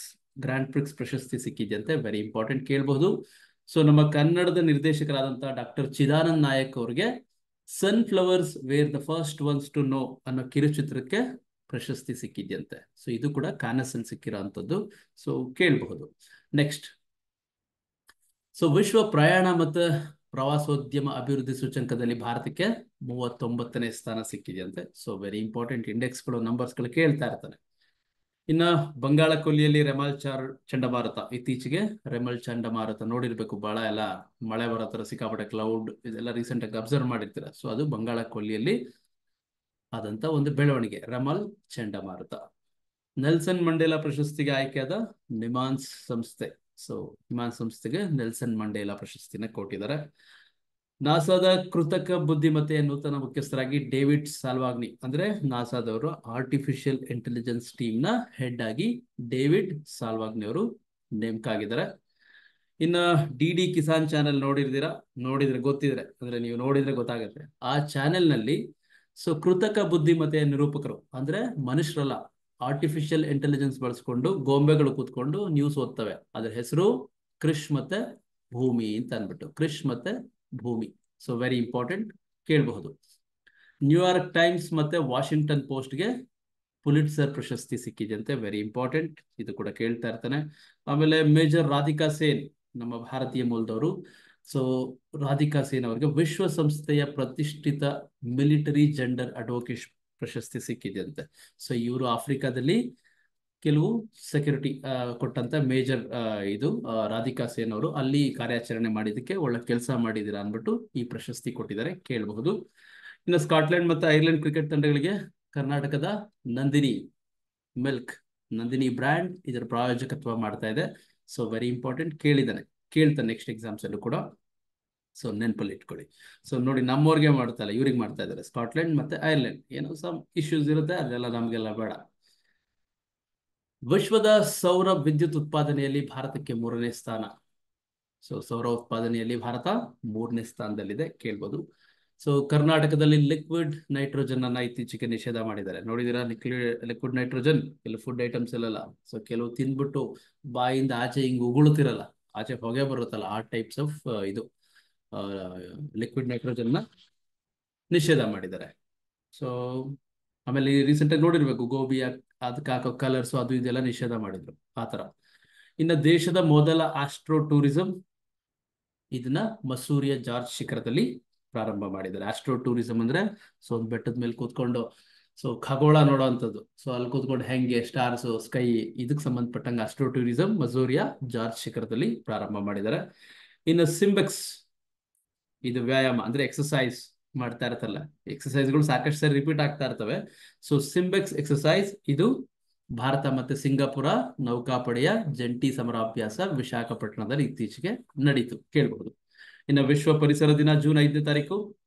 ಪ್ರಶಸ್ತಿ ಸಿಕ್ಕಿದೆಯಂತೆ. ವೆರಿ ಇಂಪಾರ್ಟೆಂಟ್, ಕೇಳಬಹುದು. ಸೊ ನಮ್ಮ ಕನ್ನಡದ ನಿರ್ದೇಶಕರಾದಂತಹ ಡಾಕ್ಟರ್ ಚಿದಾನಂದ್ ನಾಯಕ್ ಅವರಿಗೆ sunflowers were the first ones to know ಅನ್ನೋ ಕಿರುಚಿತ್ರಕ್ಕೆ ಪ್ರಶಸ್ತಿ ಸಿಕ್ಕಿದೆಯಂತೆ. ಸೊ ಇದು ಕೂಡ ಕಾನಸ್ ಅಲ್ಲಿ ಸಿಕ್ಕಿರೋಂಥದ್ದು. ಸೊ ಕೇಳಬಹುದು. ನೆಕ್ಸ್ಟ್, ಸೊ ವಿಶ್ವ ಪ್ರಯಾಣ ಮತ್ತು ಪ್ರವಾಸೋದ್ಯಮ ಅಭಿವೃದ್ಧಿ ಸೂಚಕದಲ್ಲಿ ಭಾರತಕ್ಕೆ 39ನೇ ಸ್ಥಾನ ಸಿಕ್ಕಿದೆಯಂತೆ. ಸೊ ವೆರಿ ಇಂಪಾರ್ಟೆಂಟ್, ಇಂಡೆಕ್ಸ್ಗಳು ನಂಬರ್ಸ್ಗಳು ಕೇಳ್ತಾ ಇರ್ತಾನೆ. ಇನ್ನ ಬಂಗಾಳ ಕೊಲ್ಲಿಯಲ್ಲಿ ರೆಮಲ್ ಚಂಡಮಾರುತ, ಇತ್ತೀಚೆಗೆ ರೆಮಲ್ ಚಂಡಮಾರುತ ನೋಡಿರ್ಬೇಕು, ಬಹಳ ಎಲ್ಲ ಮಳೆ ಬರೋ ತರ ಸಿಕ್ಕಾಪಟ್ಟೆ ಕ್ಲೌಡ್ ಇದೆಲ್ಲ ರೀಸೆಂಟ್ ಆಗಿ ಅಬ್ಸರ್ವ್ ಮಾಡಿರ್ತೀರ. ಸೊ ಅದು ಬಂಗಾಳ ಕೊಲ್ಲಿಯಲ್ಲಿ ಆದಂತ ಒಂದು ಬೆಳವಣಿಗೆ, ರೆಮಲ್ ಚಂಡಮಾರುತ. ನೆಲ್ಸನ್ ಮಂಡೇಲಾ ಪ್ರಶಸ್ತಿಗೆ ಆಯ್ಕೆಯಾದ ನಿಮಾನ್ಸ್ ಸಂಸ್ಥೆ. ಸೊ ನಿಮಾನ್ಸ್ ಸಂಸ್ಥೆಗೆ ನೆಲ್ಸನ್ ಮಂಡೇಲಾ ಪ್ರಶಸ್ತಿನ ಕೊಟ್ಟಿದ್ದಾರೆ. ನಾಸಾದ ಕೃತಕ ಬುದ್ಧಿಮತ್ತೆಯ ನೂತನ ಮುಖ್ಯಸ್ಥರಾಗಿ ಡೇವಿಡ್ ಸಾಲ್ವಾಗ್ನಿ, ಅಂದ್ರೆ ನಾಸಾದವರು ಆರ್ಟಿಫಿಷಿಯಲ್ ಇಂಟೆಲಿಜೆನ್ಸ್ ಟೀಮ್ ನ ಹೆಡ್ ಆಗಿ ಡೇವಿಡ್ ಸಾಲ್ವಾಗ್ನಿ ಅವರು ನೇಮಕ ಆಗಿದ್ದಾರೆ. ಇನ್ನ ಡಿ ಕಿಸಾನ್ ಚಾನೆಲ್ ನೋಡಿದ್ರೆ ಗೊತ್ತಿದ್ರೆ, ಅಂದ್ರೆ ನೀವು ನೋಡಿದ್ರೆ ಗೊತ್ತಾಗುತ್ತೆ, ಆ ಚಾನೆಲ್ ನಲ್ಲಿ ಸೊ ಕೃತಕ ಬುದ್ಧಿಮತ್ತೆಯ ನಿರೂಪಕರು, ಅಂದ್ರೆ ಮನುಷ್ಯರಲ್ಲ, ಆರ್ಟಿಫಿಷಿಯಲ್ ಇಂಟೆಲಿಜೆನ್ಸ್ ಬಳಸ್ಕೊಂಡು ಗೊಂಬೆಗಳು ಕೂತ್ಕೊಂಡು ನ್ಯೂಸ್ ಓದ್ತವೆ. ಅದ್ರ ಹೆಸರು ಕ್ರಿಶ್ ಮತ್ತೆ ಭೂಮಿ ಅಂತ ಅನ್ಬಿಟ್ಟು, ಕ್ರಿಶ್ ಮತ್ತೆ ಭೂಮಿ. ಸೊ ವೆರಿ ಇಂಪಾರ್ಟೆಂಟ್, ಕೇಳಬಹುದು. ನ್ಯೂಯಾರ್ಕ್ ಟೈಮ್ಸ್ ಮತ್ತೆ ವಾಷಿಂಗ್ಟನ್ ಪೋಸ್ಟ್ಗೆ ಪುಲಿಟ್ಸರ್ ಪ್ರಶಸ್ತಿ ಸಿಕ್ಕಿದೆಯಂತೆ. ವೆರಿ ಇಂಪಾರ್ಟೆಂಟ್, ಇದು ಕೂಡ ಕೇಳ್ತಾ ಇರ್ತಾನೆ. ಆಮೇಲೆ ಮೇಜರ್ ರಾಧಿಕಾ ಸೇನ್, ನಮ್ಮ ಭಾರತೀಯ ಮೂಲದವರು. ಸೊ ರಾಧಿಕಾ ಸೇನ್ ಅವರಿಗೆ ವಿಶ್ವಸಂಸ್ಥೆಯ ಪ್ರತಿಷ್ಠಿತ ಮಿಲಿಟರಿ ಜೆಂಡರ್ ಅಡ್ವೊಕೇಟ್ ಪ್ರಶಸ್ತಿ ಸಿಕ್ಕಿದೆಯಂತೆ. ಸೊ ಇವರು ಆಫ್ರಿಕಾದಲ್ಲಿ ಕೆಲವು ಸೆಕ್ಯೂರಿಟಿ ಕೊಟ್ಟಂತ ಮೇಜರ್ ಇದು ರಾಧಿಕಾ ಸೇನ್ ಅವರು ಅಲ್ಲಿ ಕಾರ್ಯಾಚರಣೆ ಮಾಡಿದ್ದಕ್ಕೆ ಒಳ್ಳೆ ಕೆಲಸ ಮಾಡಿದ್ದೀರಾ ಅನ್ಬಿಟ್ಟು ಈ ಪ್ರಶಸ್ತಿ ಕೊಟ್ಟಿದ್ದಾರೆ, ಕೇಳಬಹುದು. ಇನ್ನು ಸ್ಕಾಟ್ಲೆಂಡ್ ಮತ್ತು ಐರ್ಲೆಂಡ್ ಕ್ರಿಕೆಟ್ ತಂಡಗಳಿಗೆ ಕರ್ನಾಟಕದ ನಂದಿನಿ ಬ್ರ್ಯಾಂಡ್ ಇದರ ಪ್ರಾಯೋಜಕತ್ವ ಮಾಡ್ತಾ ಇದೆ. ಸೊ ವೆರಿ ಇಂಪಾರ್ಟೆಂಟ್, ಕೇಳ್ತಾನೆ ನೆಕ್ಸ್ಟ್ ಎಕ್ಸಾಮ್ಸ್ ಅಲ್ಲೂ ಕೂಡ. ಸೊ ನೆನಪಲ್ಲಿ ಇಟ್ಕೊಳ್ಳಿ. ಸೊ ನೋಡಿ, ನಮ್ಮವ್ರಿಗೆ ಮಾಡ್ತಾ ಇವ್ರಿಗೆ ಮಾಡ್ತಾ ಇದ್ದಾರೆ, ಸ್ಕಾಟ್ಲೆಂಡ್ ಮತ್ತೆ ಐರ್ಲೆಂಡ್. ಏನೋ ಸಮ್ ಇಶ್ಯೂಸ್ ಇರುತ್ತೆ, ಅದೆಲ್ಲ ನಮ್ಗೆಲ್ಲ ಬೇಡ. ವಿಶ್ವದ ಸೌರ ವಿದ್ಯುತ್ ಉತ್ಪಾದನೆಯಲ್ಲಿ ಭಾರತಕ್ಕೆ 3ನೇ ಸ್ಥಾನ. ಸೊ ಸೌರ ಉತ್ಪಾದನೆಯಲ್ಲಿ ಭಾರತ 3ನೇ ಸ್ಥಾನದಲ್ಲಿದೆ, ಕೇಳ್ಬೋದು. ಸೊ ಕರ್ನಾಟಕದಲ್ಲಿ ಲಿಕ್ವಿಡ್ ನೈಟ್ರೋಜನ್ ಅನ್ನ ಇತ್ತೀಚೆಗೆ ನಿಷೇಧ ಮಾಡಿದ್ದಾರೆ. ನೋಡಿದಿರಾ ಲಿಕ್ವಿಡ್ ನೈಟ್ರೋಜನ್? ಕೆಲವು ಫುಡ್ ಐಟಮ್ಸ್ ಎಲ್ಲ. ಸೊ ಕೆಲವು ತಿಂದ್ಬಿಟ್ಟು ಬಾಯಿಂದ ಆಚೆ ಹಿಂಗ್ ಉಗುಳುತ್ತಿರಲ್ಲ, ಆಚೆ ಹೊಗೆ ಬರುತ್ತಲ್ಲ, ಆ ಟೈಪ್ಸ್ ಆಫ್ ಇದು ಲಿಕ್ವಿಡ್ ನೈಟ್ರೋಜನ್ ನ ನಿಷೇಧ ಮಾಡಿದ್ದಾರೆ. ಸೊ ಆಮೇಲೆ ರೀಸೆಂಟ್ ಆಗಿ ನೋಡಿರ್ಬೇಕು, ಗೋಬಿ ಅದಕ್ಕೆ ಹಾಕೋ ಕಲರ್ಸ್ ಅದು ಇದೆಲ್ಲ ನಿಷೇಧ ಮಾಡಿದ್ರು, ಆತರ. ಇನ್ನು ದೇಶದ ಮೊದಲ ಆಸ್ಟ್ರೋ ಟೂರಿಸಂ ಇದನ್ನ ಮಸೂರಿಯ ಜಾರ್ಜ್ ಶಿಖರದಲ್ಲಿ ಪ್ರಾರಂಭ ಮಾಡಿದ್ದಾರೆ. ಆಸ್ಟ್ರೋ ಟೂರಿಸಂ ಅಂದ್ರೆ ಸೊ ಒಂದು ಬೆಟ್ಟದ ಮೇಲೆ ಕೂತ್ಕೊಂಡು ಸೊ ಖಗೋಳ ನೋಡೋವಂಥದ್ದು. ಸೊ ಅಲ್ಲಿ ಕೂತ್ಕೊಂಡು ಹೆಂಗೆ ಸ್ಟಾರ್ಸ್, ಸ್ಕೈ, ಇದಕ್ಕೆ ಸಂಬಂಧಪಟ್ಟಂಗೆ ಆಸ್ಟ್ರೋ ಟೂರಿಸಂ ಮಸೂರಿಯ ಜಾರ್ಜ್ ಶಿಖರದಲ್ಲಿ ಪ್ರಾರಂಭ ಮಾಡಿದ್ದಾರೆ. ಇನ್ನು ಸಿಂಬೆಕ್ಸ್, ಇದು ವ್ಯಾಯಾಮ ಅಂದ್ರೆ ಎಕ್ಸಸೈಸ್ ಮಾಡ್ತಾ ಇರ್ತಲ್ಲ, ಎಕ್ಸಸೈಸ್ಗಳು ಸಾಕಷ್ಟು ಸರಿ ರಿಪೀಟ್ ಆಗ್ತಾ ಇರ್ತವೆ. ಸೊ ಸಿಂಬೆಕ್ಸ್ ಎಕ್ಸಸೈಸ್ ಇದು ಭಾರತ ಮತ್ತೆ ಸಿಂಗಾಪುರ ನೌಕಾಪಡೆಯ ಜಂಟಿ ಸಮರಾಭ್ಯಾಸ ವಿಶಾಖಪಟ್ಟಣದಲ್ಲಿ ಇತ್ತೀಚೆಗೆ ನಡೀತು, ಕೇಳಬಹುದು. ಇನ್ನು ವಿಶ್ವ ಪರಿಸರ ದಿನ ಜೂನ್ 5ನೇ ತಾರೀಕು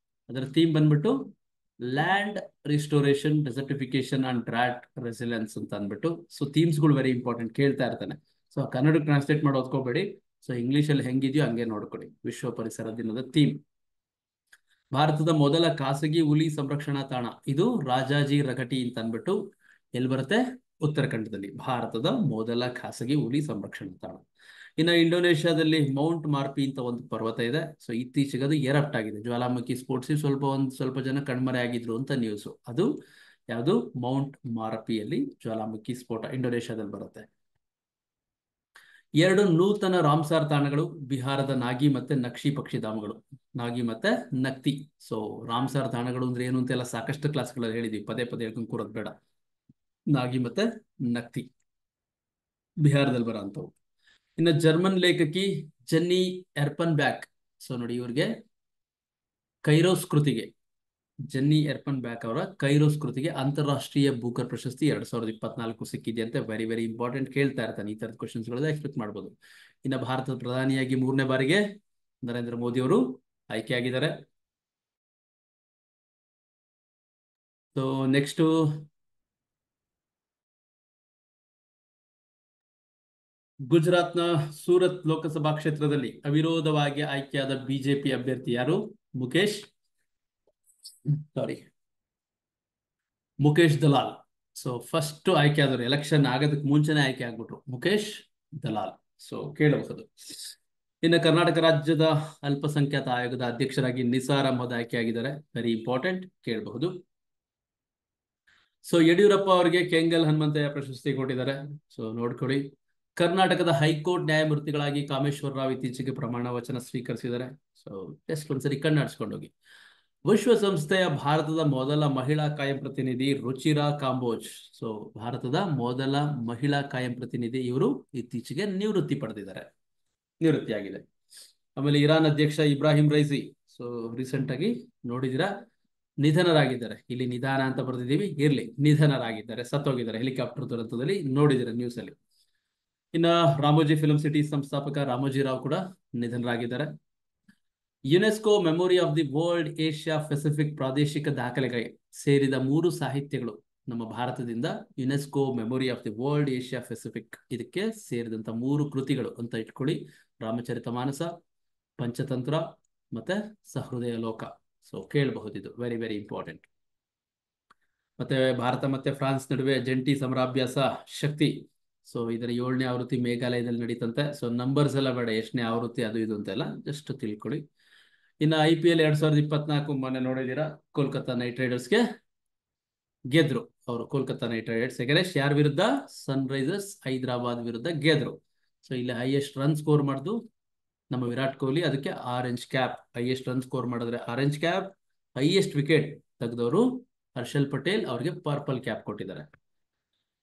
ಅದರ ಥೀಮ್ ಬಂದ್ಬಿಟ್ಟು land restoration, desertification and drought resilience ಅಂತ ಅಂದ್ಬಿಟ್ಟು. ಸೊ ಥೀಮ್ಸ್ಗಳು ವೆರಿ ಇಂಪಾರ್ಟೆಂಟ್, ಕೇಳ್ತಾ ಇರ್ತಾನೆ. ಸೊ ಕನ್ನಡಕ್ಕೆ ಟ್ರಾನ್ಸ್ಲೇಟ್ ಮಾಡಿ ಓದ್ಕೋಬೇಡಿ. ಸೊ ಇಂಗ್ಲೀಷಲ್ಲಿ ಹೆಂಗಿದೆಯೋ ಹಂಗೆ ನೋಡ್ಕೊಡಿ. ವಿಶ್ವ ಪರಿಸರ ದಿನದ ಥೀಮ್. ಭಾರತದ ಮೊದಲ ಖಾಸಗಿ ಹುಲಿ ಸಂರಕ್ಷಣಾ ತಾಣ ಇದು ರಾಜಾಜಿ ರಗಟಿ ಅಂತ ಅಂದ್ಬಿಟ್ಟು. ಎಲ್ಲಿ ಬರುತ್ತೆ? ಉತ್ತರಾಖಂಡದಲ್ಲಿ ಭಾರತದ ಮೊದಲ ಖಾಸಗಿ ಹುಲಿ ಸಂರಕ್ಷಣಾ ತಾಣ. ಇನ್ನು ಇಂಡೋನೇಷ್ಯಾದಲ್ಲಿ ಮೌಂಟ್ ಮಾರ್ಪಿ ಅಂತ ಒಂದು ಪರ್ವತ ಇದೆ. ಸೊ ಇತ್ತೀಚೆಗೆ ಅದು ಎರಪ್ಟ್ ಆಗಿದೆ. ಜ್ವಾಲಾಮುಖಿ ಸ್ಫೋಟಿಸಿ ಸ್ವಲ್ಪ ಜನ ಕಣ್ಮರೆ ಆಗಿದ್ರು ಅಂತ ನ್ಯೂಸ್. ಅದು ಯಾವುದು? ಮೌಂಟ್ ಮಾರ್ಪಿಯಲ್ಲಿ ಜ್ವಾಲಾಮುಖಿ ಸ್ಫೋಟ, ಇಂಡೋನೇಷ್ಯಾದಲ್ಲಿ ಬರುತ್ತೆ. 2 ನೂತನ ರಾಮ್ಸಾರ್ ತಾಣಗಳು ಬಿಹಾರದ ನಾಗಿ ಮತ್ತೆ ನಕ್ಷಿ ಪಕ್ಷಿಧಾಮಗಳು. ನಾಗಿ ಮತ್ತೆ ನಕ್ತಿ. ಸೊ ರಾಮ್ಸಾರ್ ತಾಣಗಳು ಅಂದ್ರೆ ಏನು ಅಂತೆಲ್ಲ ಸಾಕಷ್ಟು ಕ್ಲಾಸ್ಗಳಲ್ಲಿ ಹೇಳಿದ್ವಿ, ಪದೇ ಪದೇ ಹೇಳ್ಕೊಂಡು ಕೂರೋದು ಬೇಡ. ನಾಗಿ ಮತ್ತೆ ನಕ್ತಿ ಬಿಹಾರದಲ್ಲಿ ಬರೋ ಅಂತವು. ಇನ್ನು ಜರ್ಮನ್ ಲೇಖಕಿ ಜೆನ್ನಿ ಎರ್ಪನ್ ಬ್ಯಾಕ್. ಸೊ ನೋಡಿ, ಇವ್ರಿಗೆ ಕೈರೋಸ್ ಕೃತಿಗೆ, ಜೆನ್ನಿ ಎರ್ಪನ್ ಬ್ಯಾಕ್ ಅವರ ಕೈರೋಸ್ ಕೃತಿಗೆ ಅಂತಾರಾಷ್ಟ್ರೀಯ ಬೂಕರ್ ಪ್ರಶಸ್ತಿ 2024 ಸಿಕ್ಕಿದೆಯಂತೆ. ವೆರಿ ವೆರಿ ಇಂಪಾರ್ಟೆಂಟ್, ಕೇಳ್ತಾ ಇರ್ತಾನೆ ಈ ತರದ ಕ್ವಶನ್ಸ್ಗಳನ್ನ ಎಕ್ಸ್ಪೆಕ್ಟ್ ಮಾಡ್ಬೋದು. ಇನ್ನು ಭಾರತದ ಪ್ರಧಾನಿಯಾಗಿ 3ನೇ ಬಾರಿಗೆ ನರೇಂದ್ರ ಮೋದಿ ಅವರು ಆಯ್ಕೆಯಾಗಿದ್ದಾರೆ. ಸೊ ನೆಕ್ಸ್ಟ್, ಗುಜರಾತ್ನ ಸೂರತ್ ಲೋಕಸಭಾ ಕ್ಷೇತ್ರದಲ್ಲಿ ಅವಿರೋಧವಾಗಿ ಆಯ್ಕೆಯಾದ ಬಿಜೆಪಿ ಅಭ್ಯರ್ಥಿ ಯಾರು? ಮುಖೇಶ್ ದಲಾಲ್. ಸೊ ಫಸ್ಟ್ ಆಯ್ಕೆ ಆದವರು, ಎಲೆಕ್ಷನ್ ಆಗೋದಕ್ಕೆ ಮುಂಚೆನೆ ಆಯ್ಕೆ ಆಗ್ಬಿಟ್ರು, ಮುಖೇಶ್ ದಲಾಲ್. ಸೊ ಕೇಳಬಹುದು. ಇನ್ನು ಕರ್ನಾಟಕ ರಾಜ್ಯದ ಅಲ್ಪಸಂಖ್ಯಾತ ಆಯೋಗದ ಅಧ್ಯಕ್ಷರಾಗಿ ನಿಸಾರ್ ಅಹಮದ್ ಆಯ್ಕೆಯಾಗಿದ್ದಾರೆ. ವೆರಿ ಇಂಪಾರ್ಟೆಂಟ್, ಕೇಳಬಹುದು. ಸೊ ಯಡಿಯೂರಪ್ಪ ಅವರಿಗೆ ಕೆಂಗಲ್ ಹನುಮಂತಯ್ಯ ಪ್ರಶಸ್ತಿ ಕೊಟ್ಟಿದ್ದಾರೆ. ಸೊ ನೋಡ್ಕೊಳ್ಳಿ. ಕರ್ನಾಟಕದ ಹೈಕೋರ್ಟ್ ನ್ಯಾಯಮೂರ್ತಿಗಳಾಗಿ ಕಾಮೇಶ್ವರ ರಾವ್ ಇತ್ತೀಚೆಗೆ ಪ್ರಮಾಣ ವಚನ ಸ್ವೀಕರಿಸಿದ್ದಾರೆ. ಸೊ ಜಸ್ಟ್ ಒಂದ್ಸರಿ ಕಣ್ಣಾಡಿಸ್ಕೊಂಡು ಹೋಗಿ. ವಿಶ್ವಸಂಸ್ಥೆಯ ಭಾರತದ ಮೊದಲ ಮಹಿಳಾ ಕಾಯಂ ಪ್ರತಿನಿಧಿ ರುಚಿರಾ ಕಾಂಬೋಜ್. ಸೊ ಭಾರತದ ಮೊದಲ ಮಹಿಳಾ ಕಾಯಂ ಪ್ರತಿನಿಧಿ ಇವರು ಇತ್ತೀಚೆಗೆ ನಿವೃತ್ತಿಯಾಗಿದೆ. ಆಮೇಲೆ ಇರಾನ್ ಅಧ್ಯಕ್ಷ ಇಬ್ರಾಹಿಂ ರೈಸಿ. ಸೊ ರೀಸೆಂಟ್ ಆಗಿ ನೋಡಿದಿರಾ, ನಿಧನರಾಗಿದ್ದಾರೆ. ಇಲ್ಲಿ ನಿಧಾನ ಅಂತ ಬರ್ದಿದ್ದೀವಿ, ಇರ್ಲಿ, ನಿಧನರಾಗಿದ್ದಾರೆ, ಸತ್ತೋಗಿದ್ದಾರೆ ಹೆಲಿಕಾಪ್ಟರ್ ದುರಂತದಲ್ಲಿ, ನೋಡಿದಿರ ನ್ಯೂಸ್ ಅಲ್ಲಿ. ಇನ್ನ ರಾಮೋಜಿ ಫಿಲ್ಮ್ ಸಿಟಿ ಸಂಸ್ಥಾಪಕ ರಾಮೋಜಿ ರಾವ್ ಕೂಡ ನಿಧನರಾಗಿದ್ದಾರೆ. UNESCO memory of the world Asia Pacific ಪ್ರಾದೇಶಿಕ ದಾಖಲೆಗೆ ಸೇರಿದ 3 ಸಾಹಿತ್ಯಗಳು ನಮ್ಮ ಭಾರತದಿಂದ UNESCO memory of the world Asia Pacific ಇದಕ್ಕೆ ಸೇರಿದಂತ 3 ಕೃತಿಗಳು ಅಂತ ಇಟ್ಕೊಳ್ಳಿ. ರಾಮಚರಿತ ಮಾನಸ, ಪಂಚತಂತ್ರ ಮತ್ತೆ ಸಹೃದಯ ಲೋಕ. ಸೊ ಕೇಳಬಹುದು, ಇದು ವೆರಿ ವೆರಿ ಇಂಪಾರ್ಟೆಂಟ್. ಮತ್ತೆ ಭಾರತ ಮತ್ತೆ ಫ್ರಾನ್ಸ್ ನಡುವೆ ಜಂಟಿ ಸಮರಾಭ್ಯಾಸ ಶಕ್ತಿ. ಸೊ ಇದರ 7ನೇ ಆವೃತ್ತಿ ಮೇಘಾಲಯದಲ್ಲಿ ನಡೀತಂತೆ. ಸೊ ನಂಬರ್ಸ್ ಎಲ್ಲ ಬೇಡ, ಎಷ್ಟನೇ ಆವೃತ್ತಿ ಅದು ಇದು ಅಂತೆಲ್ಲ ಜಸ್ಟ್ ತಿಳ್ಕೊಳ್ಳಿ. ಇನ್ನು IPL 2024 ಮೊನ್ನೆ ನೋಡಿದೀರಾ, ಕೋಲ್ಕತ್ತಾ ನೈಟ್ ರೈಡರ್ಸ್ಗೆ ಗೆದ್ರು ಅವರು. ಕೋಲ್ಕತ್ತಾ ನೈಟ್ ರೈಡರ್ಸ್ ಎಗೇನೆಸ್ಟ್ ಯಾರ ವಿರುದ್ಧ? ಸನ್ ರೈಸರ್ಸ್ ಹೈದರಾಬಾದ್ ವಿರುದ್ಧ ಗೆದ್ರು. ಸೊ ಇಲ್ಲಿ ಹೈಯೆಸ್ಟ್ ರನ್ ಸ್ಕೋರ್ ಮಾಡಿದ್ದು ನಮ್ಮ ವಿರಾಟ್ ಕೊಹ್ಲಿ, ಅದಕ್ಕೆ orange cap. Highest run score ಮಾಡಿದ್ರೆ ಆರೆಂಜ್ ಕ್ಯಾಪ್, ಹೈಯೆಸ್ಟ್ ವಿಕೆಟ್ ತೆಗೆದವರು ಹರ್ಷಲ್ ಪಟೇಲ್, ಅವ್ರಿಗೆ ಪರ್ಪಲ್ ಕ್ಯಾಪ್ ಕೊಟ್ಟಿದ್ದಾರೆ.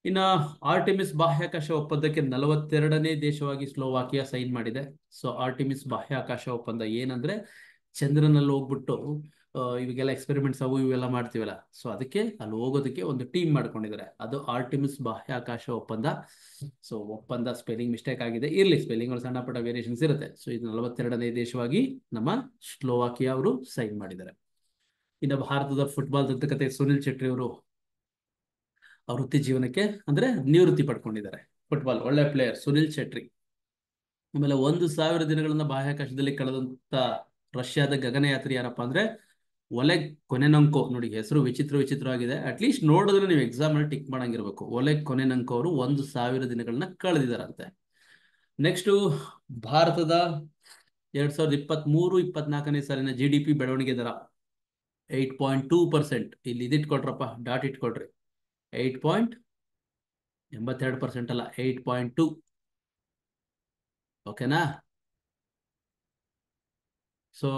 ಇನ್ನ ಆರ್ಟಿಮಿಸ್ ಬಾಹ್ಯಾಕಾಶ ಒಪ್ಪಂದಕ್ಕೆ 42ನೇ ದೇಶವಾಗಿ ಸ್ಲೋವಾಕಿಯಾ ಸೈನ್ ಮಾಡಿದೆ. ಸೊ ಆರ್ಟಿಮಿಸ್ ಬಾಹ್ಯಾಕಾಶ ಒಪ್ಪಂದ ಏನಂದ್ರೆ, ಚಂದ್ರನಲ್ಲಿ ಹೋಗ್ಬಿಟ್ಟು ಇವಾಗೆಲ್ಲ ಎಕ್ಸ್ಪೆರಿಮೆಂಟ್ಸ್ ಅವು ಇವೆಲ್ಲ ಮಾಡ್ತೀವಲ್ಲ, ಸೊ ಅದಕ್ಕೆ ಅಲ್ಲಿ ಹೋಗೋದಕ್ಕೆ ಒಂದು ಟೀಮ್ ಮಾಡ್ಕೊಂಡಿದ್ದಾರೆ. ಅದು ಆರ್ಟಿಮಿಸ್ ಬಾಹ್ಯಾಕಾಶ ಒಪ್ಪಂದ. ಸೊ ಒಪ್ಪಂದ ಸ್ಪೆಲ್ಲಿಂಗ್ ಮಿಸ್ಟೇಕ್ ಆಗಿದೆ, ಇರ್ಲಿ, ಸ್ಪೆಲ್ಲಿಂಗ್ ಸಣ್ಣ ಪುಟ್ಟ ವೇರಿಯೇಷನ್ಸ್ ಇರುತ್ತೆ. ಸೊ ಇದು 42ನೇ ದೇಶವಾಗಿ ನಮ್ಮ ಸ್ಲೋವಾಕಿಯಾ ಅವರು ಸೈನ್ ಮಾಡಿದ್ದಾರೆ. ಇನ್ನು ಭಾರತದ ಫುಟ್ಬಾಲ್ ದಂತಕತೆ ಸುನಿಲ್ ಚೆಟ್ರಿ ಅವರು ವೃತ್ತಿ ಜೀವನಕ್ಕೆ ಅಂದ್ರೆ ನಿವೃತ್ತಿ ಪಡ್ಕೊಂಡಿದ್ದಾರೆ. ಫುಟ್ಬಾಲ್ ಒಳ್ಳೆ ಪ್ಲೇಯರ್ ಸುನಿಲ್ ಚೆಟ್ರಿ. ಆಮೇಲೆ 1000 ದಿನಗಳನ್ನ ಬಾಹ್ಯಾಕಾಶದಲ್ಲಿ ಕಳೆದಂತ ರಷ್ಯಾದ ಗಗನಯಾತ್ರಿ ಯಾರಪ್ಪ ಅಂದ್ರೆ ಒಲೆಗ್ ಕೊನೆನಂಕೋ. ನೋಡಿ ಹೆಸರು ವಿಚಿತ್ರವಾಗಿದೆ. ಅಟ್ಲೀಸ್ಟ್ ನೋಡಿದ್ರೆ ನೀವು ಎಕ್ಸಾಮ್ ಅಲ್ಲಿ ಟಿಕ್ ಮಾಡಂಗಿರ್ಬೇಕು. ಒಲೆಗ್ ಕೊನೆನಂಕೋ ಅವರು 1000 ದಿನಗಳನ್ನ ಕಳೆದಿದ್ದಾರಂತೆ. ನೆಕ್ಸ್ಟ್, ಭಾರತದ 2023-24ನೇ ಸಾಲಿನ GDP ಬೆಳವಣಿಗೆ ದರ 8.2%. ಇಲ್ಲಿ ಇದಿಟ್ಕೊಟ್ರಪ್ಪ, ಡಾಟ್ ಇಟ್ಕೊಟ್ರಿ. 8.82% ಅಲ್ಲ, 8.2. ಓಕೆನಾ? ಸೊ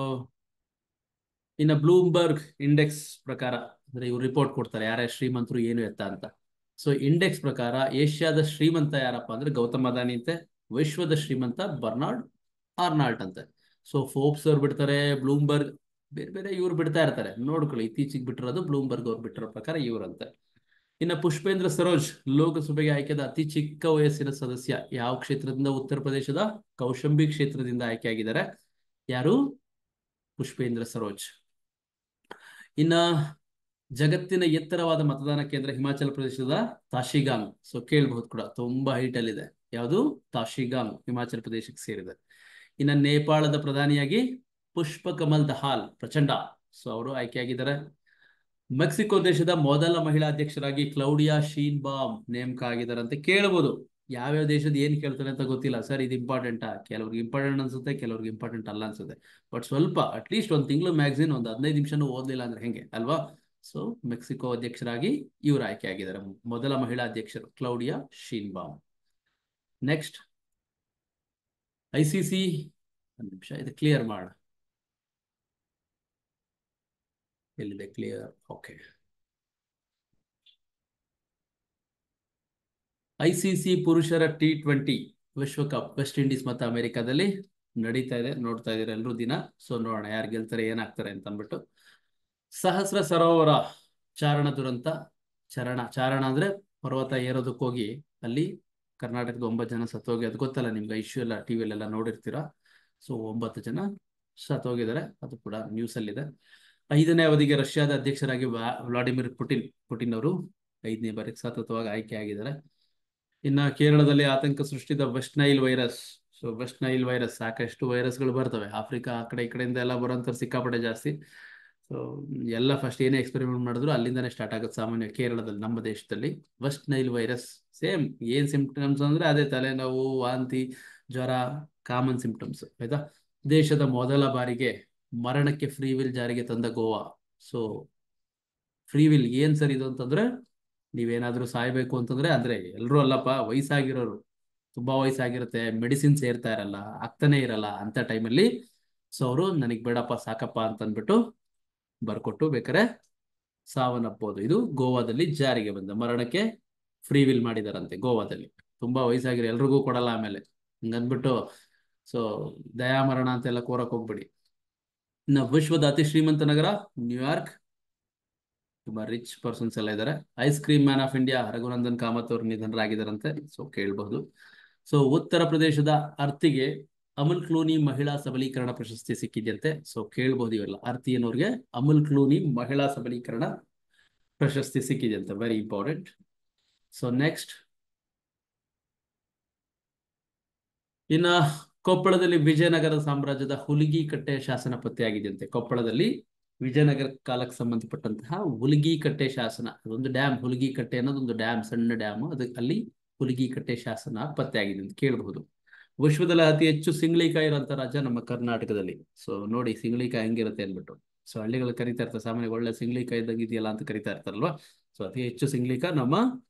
ಇನ್ನು ಬ್ಲೂಮ್ಬರ್ಗ್ ಇಂಡೆಕ್ಸ್ ಪ್ರಕಾರ, ಅಂದ್ರೆ ಇವ್ರು ರಿಪೋರ್ಟ್ ಕೊಡ್ತಾರೆ ಯಾರ್ಯಾರು ಶ್ರೀಮಂತರು ಏನು ಎತ್ತ ಅಂತ. ಸೊ ಇಂಡೆಕ್ಸ್ ಪ್ರಕಾರ ಏಷ್ಯಾದ ಶ್ರೀಮಂತ ಯಾರಪ್ಪ ಅಂದ್ರೆ ಗೌತಮ್ ಅದಾನಿ ಅಂತೆ. ವಿಶ್ವದ ಶ್ರೀಮಂತ ಬರ್ನಾರ್ಡ್ ಆರ್ನಾಲ್ಟ್ ಅಂತೆ. ಸೊ ಫೋರ್ಬ್ಸ್ ಅವ್ರು ಬಿಡ್ತಾರೆ, ಬ್ಲೂಮ್ಬರ್ಗ್ ಬೇರೆ ಬೇರೆ ಇವ್ರು ಬಿಡ್ತಾ ಇರ್ತಾರೆ. ನೋಡ್ಕೊಳ್ಳಿ, ಇತ್ತೀಚೆಗೆ ಬಿಟ್ಟಿರೋದು ಬ್ಲೂಮ್ಬರ್ಗ್ ಅವ್ರು ಬಿಟ್ಟಿರೋ ಪ್ರಕಾರ ಇವ್ರಂತೆ. ಇನ್ನು ಪುಷ್ಪೇಂದ್ರ ಸರೋಜ್ ಲೋಕಸಭೆಗೆ ಆಯ್ಕೆಯಾದ ಅತಿ ಚಿಕ್ಕ ವಯಸ್ಸಿನ ಸದಸ್ಯ ಯಾವ ಕ್ಷೇತ್ರದಿಂದ? ಉತ್ತರ ಪ್ರದೇಶದ ಕೌಶಂಬಿ ಕ್ಷೇತ್ರದಿಂದ ಆಯ್ಕೆಯಾಗಿದ್ದಾರೆ. ಯಾರು? ಪುಷ್ಪೇಂದ್ರ ಸರೋಜ್. ಇನ್ನ ಜಗತ್ತಿನ ಎತ್ತರವಾದ ಮತದಾನ ಕೇಂದ್ರ ಹಿಮಾಚಲ ಪ್ರದೇಶದ ತಾಶಿಗಾಂಗ್. ಸೊ ಕೇಳಬಹುದು ಕೂಡ, ತುಂಬಾ ಹೈಟ್ ಅಲ್ಲಿದೆ. ಯಾವುದು? ತಾಶಿಗಾಂಗ್, ಹಿಮಾಚಲ ಪ್ರದೇಶಕ್ಕೆ ಸೇರಿದೆ. ಇನ್ನ ನೇಪಾಳದ ಪ್ರಧಾನಿಯಾಗಿ ಪುಷ್ಪ ಕಮಲ್ ದಹಾಲ್ ಪ್ರಚಂಡ, ಸೊ ಅವರು ಆಯ್ಕೆಯಾಗಿದ್ದಾರೆ. ಮೆಕ್ಸಿಕೋ ದೇಶದ ಮೊದಲ ಮಹಿಳಾ ಅಧ್ಯಕ್ಷರಾಗಿ ಕ್ಲೌಡಿಯಾ ಶೀನ್ಬಾಮ್ ನೇಮಕ ಆಗಿದ್ದಾರೆ ಅಂತ ಕೇಳಬಹುದು. ಯಾವ್ಯಾವ ದೇಶದ ಏನ್ ಕೇಳ್ತಾರೆ ಅಂತ ಗೊತ್ತಿಲ್ಲ ಸರ್, ಇದು ಇಂಪಾರ್ಟೆಂಟಾ? ಕೆಲವ್ರಿಗೆ ಇಂಪಾರ್ಟೆಂಟ್ ಅನ್ಸುತ್ತೆ, ಕೆಲವ್ರಿಗೆ ಇಂಪಾರ್ಟೆಂಟ್ ಅಲ್ಲ ಅನ್ಸುತ್ತೆ. ಬಟ್ ಸ್ವಲ್ಪ ಅಟ್ಲೀಸ್ಟ್ ಒಂದು ತಿಂಗಳು ಮ್ಯಾಗ್ಝಿನ್ ಒಂದು 15 ನಿಮಿಷನೂ ಓದ್ಲಿಲ್ಲ ಅಂದ್ರೆ ಹೆಂಗೆ ಅಲ್ವಾ? ಸೊ ಮೆಕ್ಸಿಕೋ ಅಧ್ಯಕ್ಷರಾಗಿ ಇವರು ಆಯ್ಕೆ ಆಗಿದ್ದಾರೆ, ಮೊದಲ ಮಹಿಳಾ ಅಧ್ಯಕ್ಷರು ಕ್ಲೌಡಿಯಾ ಶೀನ್ಬಾಮ್. ನೆಕ್ಸ್ಟ್ ICC, ಒಂದು ನಿಮಿಷ ಇದು ಕ್ಲಿಯರ್ ಮಾಡ, ಎಲ್ಲಿದೆ ಕ್ಲಿಯರ್? ಓಕೆ. ICC ಪುರುಷರ T20 ವಿಶ್ವಕಪ್ ವೆಸ್ಟ್ ಇಂಡೀಸ್ ಮತ್ತು ಅಮೆರಿಕಾದಲ್ಲಿ ನಡೀತಾ ಇದೆ. ನೋಡ್ತಾ ಇದ್ದೀರಾ ಎಲ್ಲರೂ ದಿನ. ಸೊ ನೋಡೋಣ ಯಾರು ಗೆಲ್ತಾರೆ, ಏನಾಗ್ತಾರೆ ಅಂತ ಅಂದ್ಬಿಟ್ಟು. ಸಹಸ್ರ ಸರೋವರ ಚಾರಣ ದುರಂತ. ಚಾರಣ ಅಂದ್ರೆ ಪರ್ವತ ಏರೋದಕ್ಕೆ ಹೋಗಿ ಅಲ್ಲಿ ಕರ್ನಾಟಕದ 9 ಜನ ಸತ್ತೋಗಿ, ಅದು ಗೊತ್ತಲ್ಲ ನಿಮ್ಗೆ, ಇಶ್ಯೂ ಎಲ್ಲ ಟಿವಿಯಲ್ಲೆಲ್ಲ ನೋಡಿರ್ತೀರಾ. ಸೊ 9 ಜನ ಸತ್ತೋಗಿದ್ದಾರೆ, ಅದು ಕೂಡ ನ್ಯೂಸ್ ಅಲ್ಲಿದೆ. 5ನೇ ಅವಧಿಗೆ ರಷ್ಯಾದ ಅಧ್ಯಕ್ಷರಾಗಿ ವ್ಲಾಡಿಮಿರ್ ಪುಟಿನ್ ಅವರು 5ನೇ ಬಾರಿಗೆ ಸತತವಾಗಿ ಆಯ್ಕೆ ಆಗಿದ್ದಾರೆ. ಇನ್ನ ಕೇರಳದಲ್ಲಿ ಆತಂಕ ಸೃಷ್ಟಿಸಿದ West Nile virus. So West Nile virus, ಸಾಕಷ್ಟು ವೈರಸ್ಗಳು ಬರ್ತವೆ ಆಫ್ರಿಕಾ ಆ ಕಡೆ ಈ ಕಡೆಯಿಂದ ಎಲ್ಲ ಬರೋಂಥ ಸಿಕ್ಕಾಪಟ್ಟೆ ಜಾಸ್ತಿ. ಸೊ ಎಲ್ಲ ಫಸ್ಟ್ ಏನೇ ಎಕ್ಸ್ಪೆರಿಮೆಂಟ್ ಮಾಡಿದ್ರು ಅಲ್ಲಿಂದಾನೇ ಸ್ಟಾರ್ಟ್ ಆಗುತ್ತೆ ಸಾಮಾನ್ಯ ಕೇರಳದಲ್ಲಿ, ನಮ್ಮ ದೇಶದಲ್ಲಿ. ವೆಸ್ಟ್ ನೈಲ್ ವೈರಸ್ ಸೇಮ್ ಏನ್ ಸಿಂಪ್ಟಮ್ಸ್ ಅಂದ್ರೆ ಅದೇ ತಲೆನೋವು, ವಾಂತಿ, ಜ್ವರ, ಕಾಮನ್ ಸಿಂಪ್ಟಮ್ಸ್ ಆಯ್ತಾ. ದೇಶದ ಮೊದಲ ಬಾರಿಗೆ ಮರಣಕ್ಕೆ ಫ್ರೀ ವಿಲ್ ಜಾರಿಗೆ ತಂದ ಗೋವಾ. ಸೊ ಫ್ರೀ ವಿಲ್ ಏನ್ ಸರ್ ಇದು ಅಂತಂದ್ರೆ, ನೀವೇನಾದ್ರೂ ಸಾಯ್ಬೇಕು ಅಂತಂದ್ರೆ, ಅಂದ್ರೆ ಎಲ್ರೂ ಅಲ್ಲಪ್ಪ, ವಯಸ್ಸಾಗಿರೋರು, ತುಂಬಾ ವಯಸ್ಸಾಗಿರುತ್ತೆ, ಮೆಡಿಸಿನ್ ಸೇರ್ತಾ ಇರಲ್ಲ, ಆಗ್ತಾನೆ ಇರಲ್ಲ ಅಂತ ಟೈಮಲ್ಲಿ ಸೊ ಅವರು ನನಗ್ ಬೇಡಪ್ಪ ಸಾಕಪ್ಪ ಅಂತ ಅಂದ್ಬಿಟ್ಟು ಬರ್ಕೊಟ್ಟು ಬೇಕಾರೆ ಸಾವನ್ನಪ್ಪೋದು. ಇದು ಗೋವಾದಲ್ಲಿ ಜಾರಿಗೆ ಬಂದ, ಮರಣಕ್ಕೆ ಫ್ರೀ ವಿಲ್ ಮಾಡಿದಾರಂತೆ ಗೋವಾದಲ್ಲಿ. ತುಂಬಾ ವಯಸ್ಸಾಗಿರೋ ಎಲ್ರಿಗೂ ಕೊಡಲ್ಲ ಆಮೇಲೆ ಹಂಗಂದ್ಬಿಟ್ಟು. ಸೊ ದಯಾಮರಣ ಅಂತೆಲ್ಲ ಕೋರಕ್ ಹೋಗ್ಬಿಡಿ. ಇನ್ನು ವಿಶ್ವದ ಅತಿ ಶ್ರೀಮಂತ ನಗರ ನ್ಯೂಯಾರ್ಕ್, ತುಂಬಾ ರಿಚ್ ಪರ್ಸನ್ಸ್ ಎಲ್ಲ ಇದ್ದಾರೆ. Ice cream man of India Raghunandan Kamath ಅವರು ನಿಧನರಾಗಿದ್ದಾರಂತೆ. ಸೊ ಕೇಳಬಹುದು. ಸೊ ಉತ್ತರ ಪ್ರದೇಶದ ಅರ್ತಿಗೆ ಅಮುಲ್ ಕ್ಲೂನಿ ಮಹಿಳಾ ಸಬಲೀಕರಣ ಪ್ರಶಸ್ತಿ ಸಿಕ್ಕಿದೆಯಂತೆ. ಸೊ ಕೇಳಬಹುದು, ಇವೆಲ್ಲ ಅರ್ತಿ ಅನ್ನೋರಿಗೆ ಅಮುಲ್ ಕ್ಲೂನಿ ಮಹಿಳಾ ಸಬಲೀಕರಣ ಪ್ರಶಸ್ತಿ ಸಿಕ್ಕಿದೆಯಂತೆ, ವೆರಿ ಇಂಪಾರ್ಟೆಂಟ್. ಸೊ ನೆಕ್ಸ್ಟ್, ಇನ್ನ ಕೊಪ್ಪಳದಲ್ಲಿ ವಿಜಯನಗರ ಸಾಮ್ರಾಜ್ಯದ ಹುಲಿಗಿಕಟ್ಟೆ ಶಾಸನ ಪತ್ತೆಯಾಗಿದೆಯಂತೆ. ಕೊಪ್ಪಳದಲ್ಲಿ ವಿಜಯನಗರ ಕಾಲಕ್ಕೆ ಸಂಬಂಧಪಟ್ಟಂತಹ ಹುಲಿಗಿಕಟ್ಟೆ ಶಾಸನ, ಅದೊಂದು ಡ್ಯಾಮ್, ಹುಲಿಗಿಕಟ್ಟೆ ಅನ್ನೋದೊಂದು ಡ್ಯಾಮ್, ಸಣ್ಣ ಡ್ಯಾಮ್, ಅದು ಅಲ್ಲಿ ಹುಲಿಗಿಕಟ್ಟೆ ಶಾಸನ ಪತ್ತೆಯಾಗಿದೆ ಅಂತ ಕೇಳಬಹುದು. ವಿಶ್ವದಲ್ಲಿ ಅತಿ ಹೆಚ್ಚು ಸಿಂಗ್ಳಿಕಾಯಿ ಇರುವಂತ ರಾಜ್ಯ ನಮ್ಮ ಕರ್ನಾಟಕದಲ್ಲಿ. ಸೊ ನೋಡಿ ಸಿಂಗ್ಳಿಕಾಯಿ ಹೆಂಗಿರುತ್ತೆ ಅಂದ್ಬಿಟ್ಟು. ಸೊ ಹಳ್ಳಿಗಳು ಕರಿತಾ ಇರ್ತಾರೆ ಸಾಮಾನ್ಯ, ಒಳ್ಳೆ ಸಿಂಗ್ಳಿಕಾಯಿ ಇದ್ದಂಗೆ ಇದೆಯಲ್ಲ ಅಂತ ಕರಿತಾ ಇರ್ತಾರಲ್ವಾ. ಸೊ ಅತಿ ಹೆಚ್ಚು ಸಿಂಗ್ಳಿಕಾಯಿ ನಮ್ಮ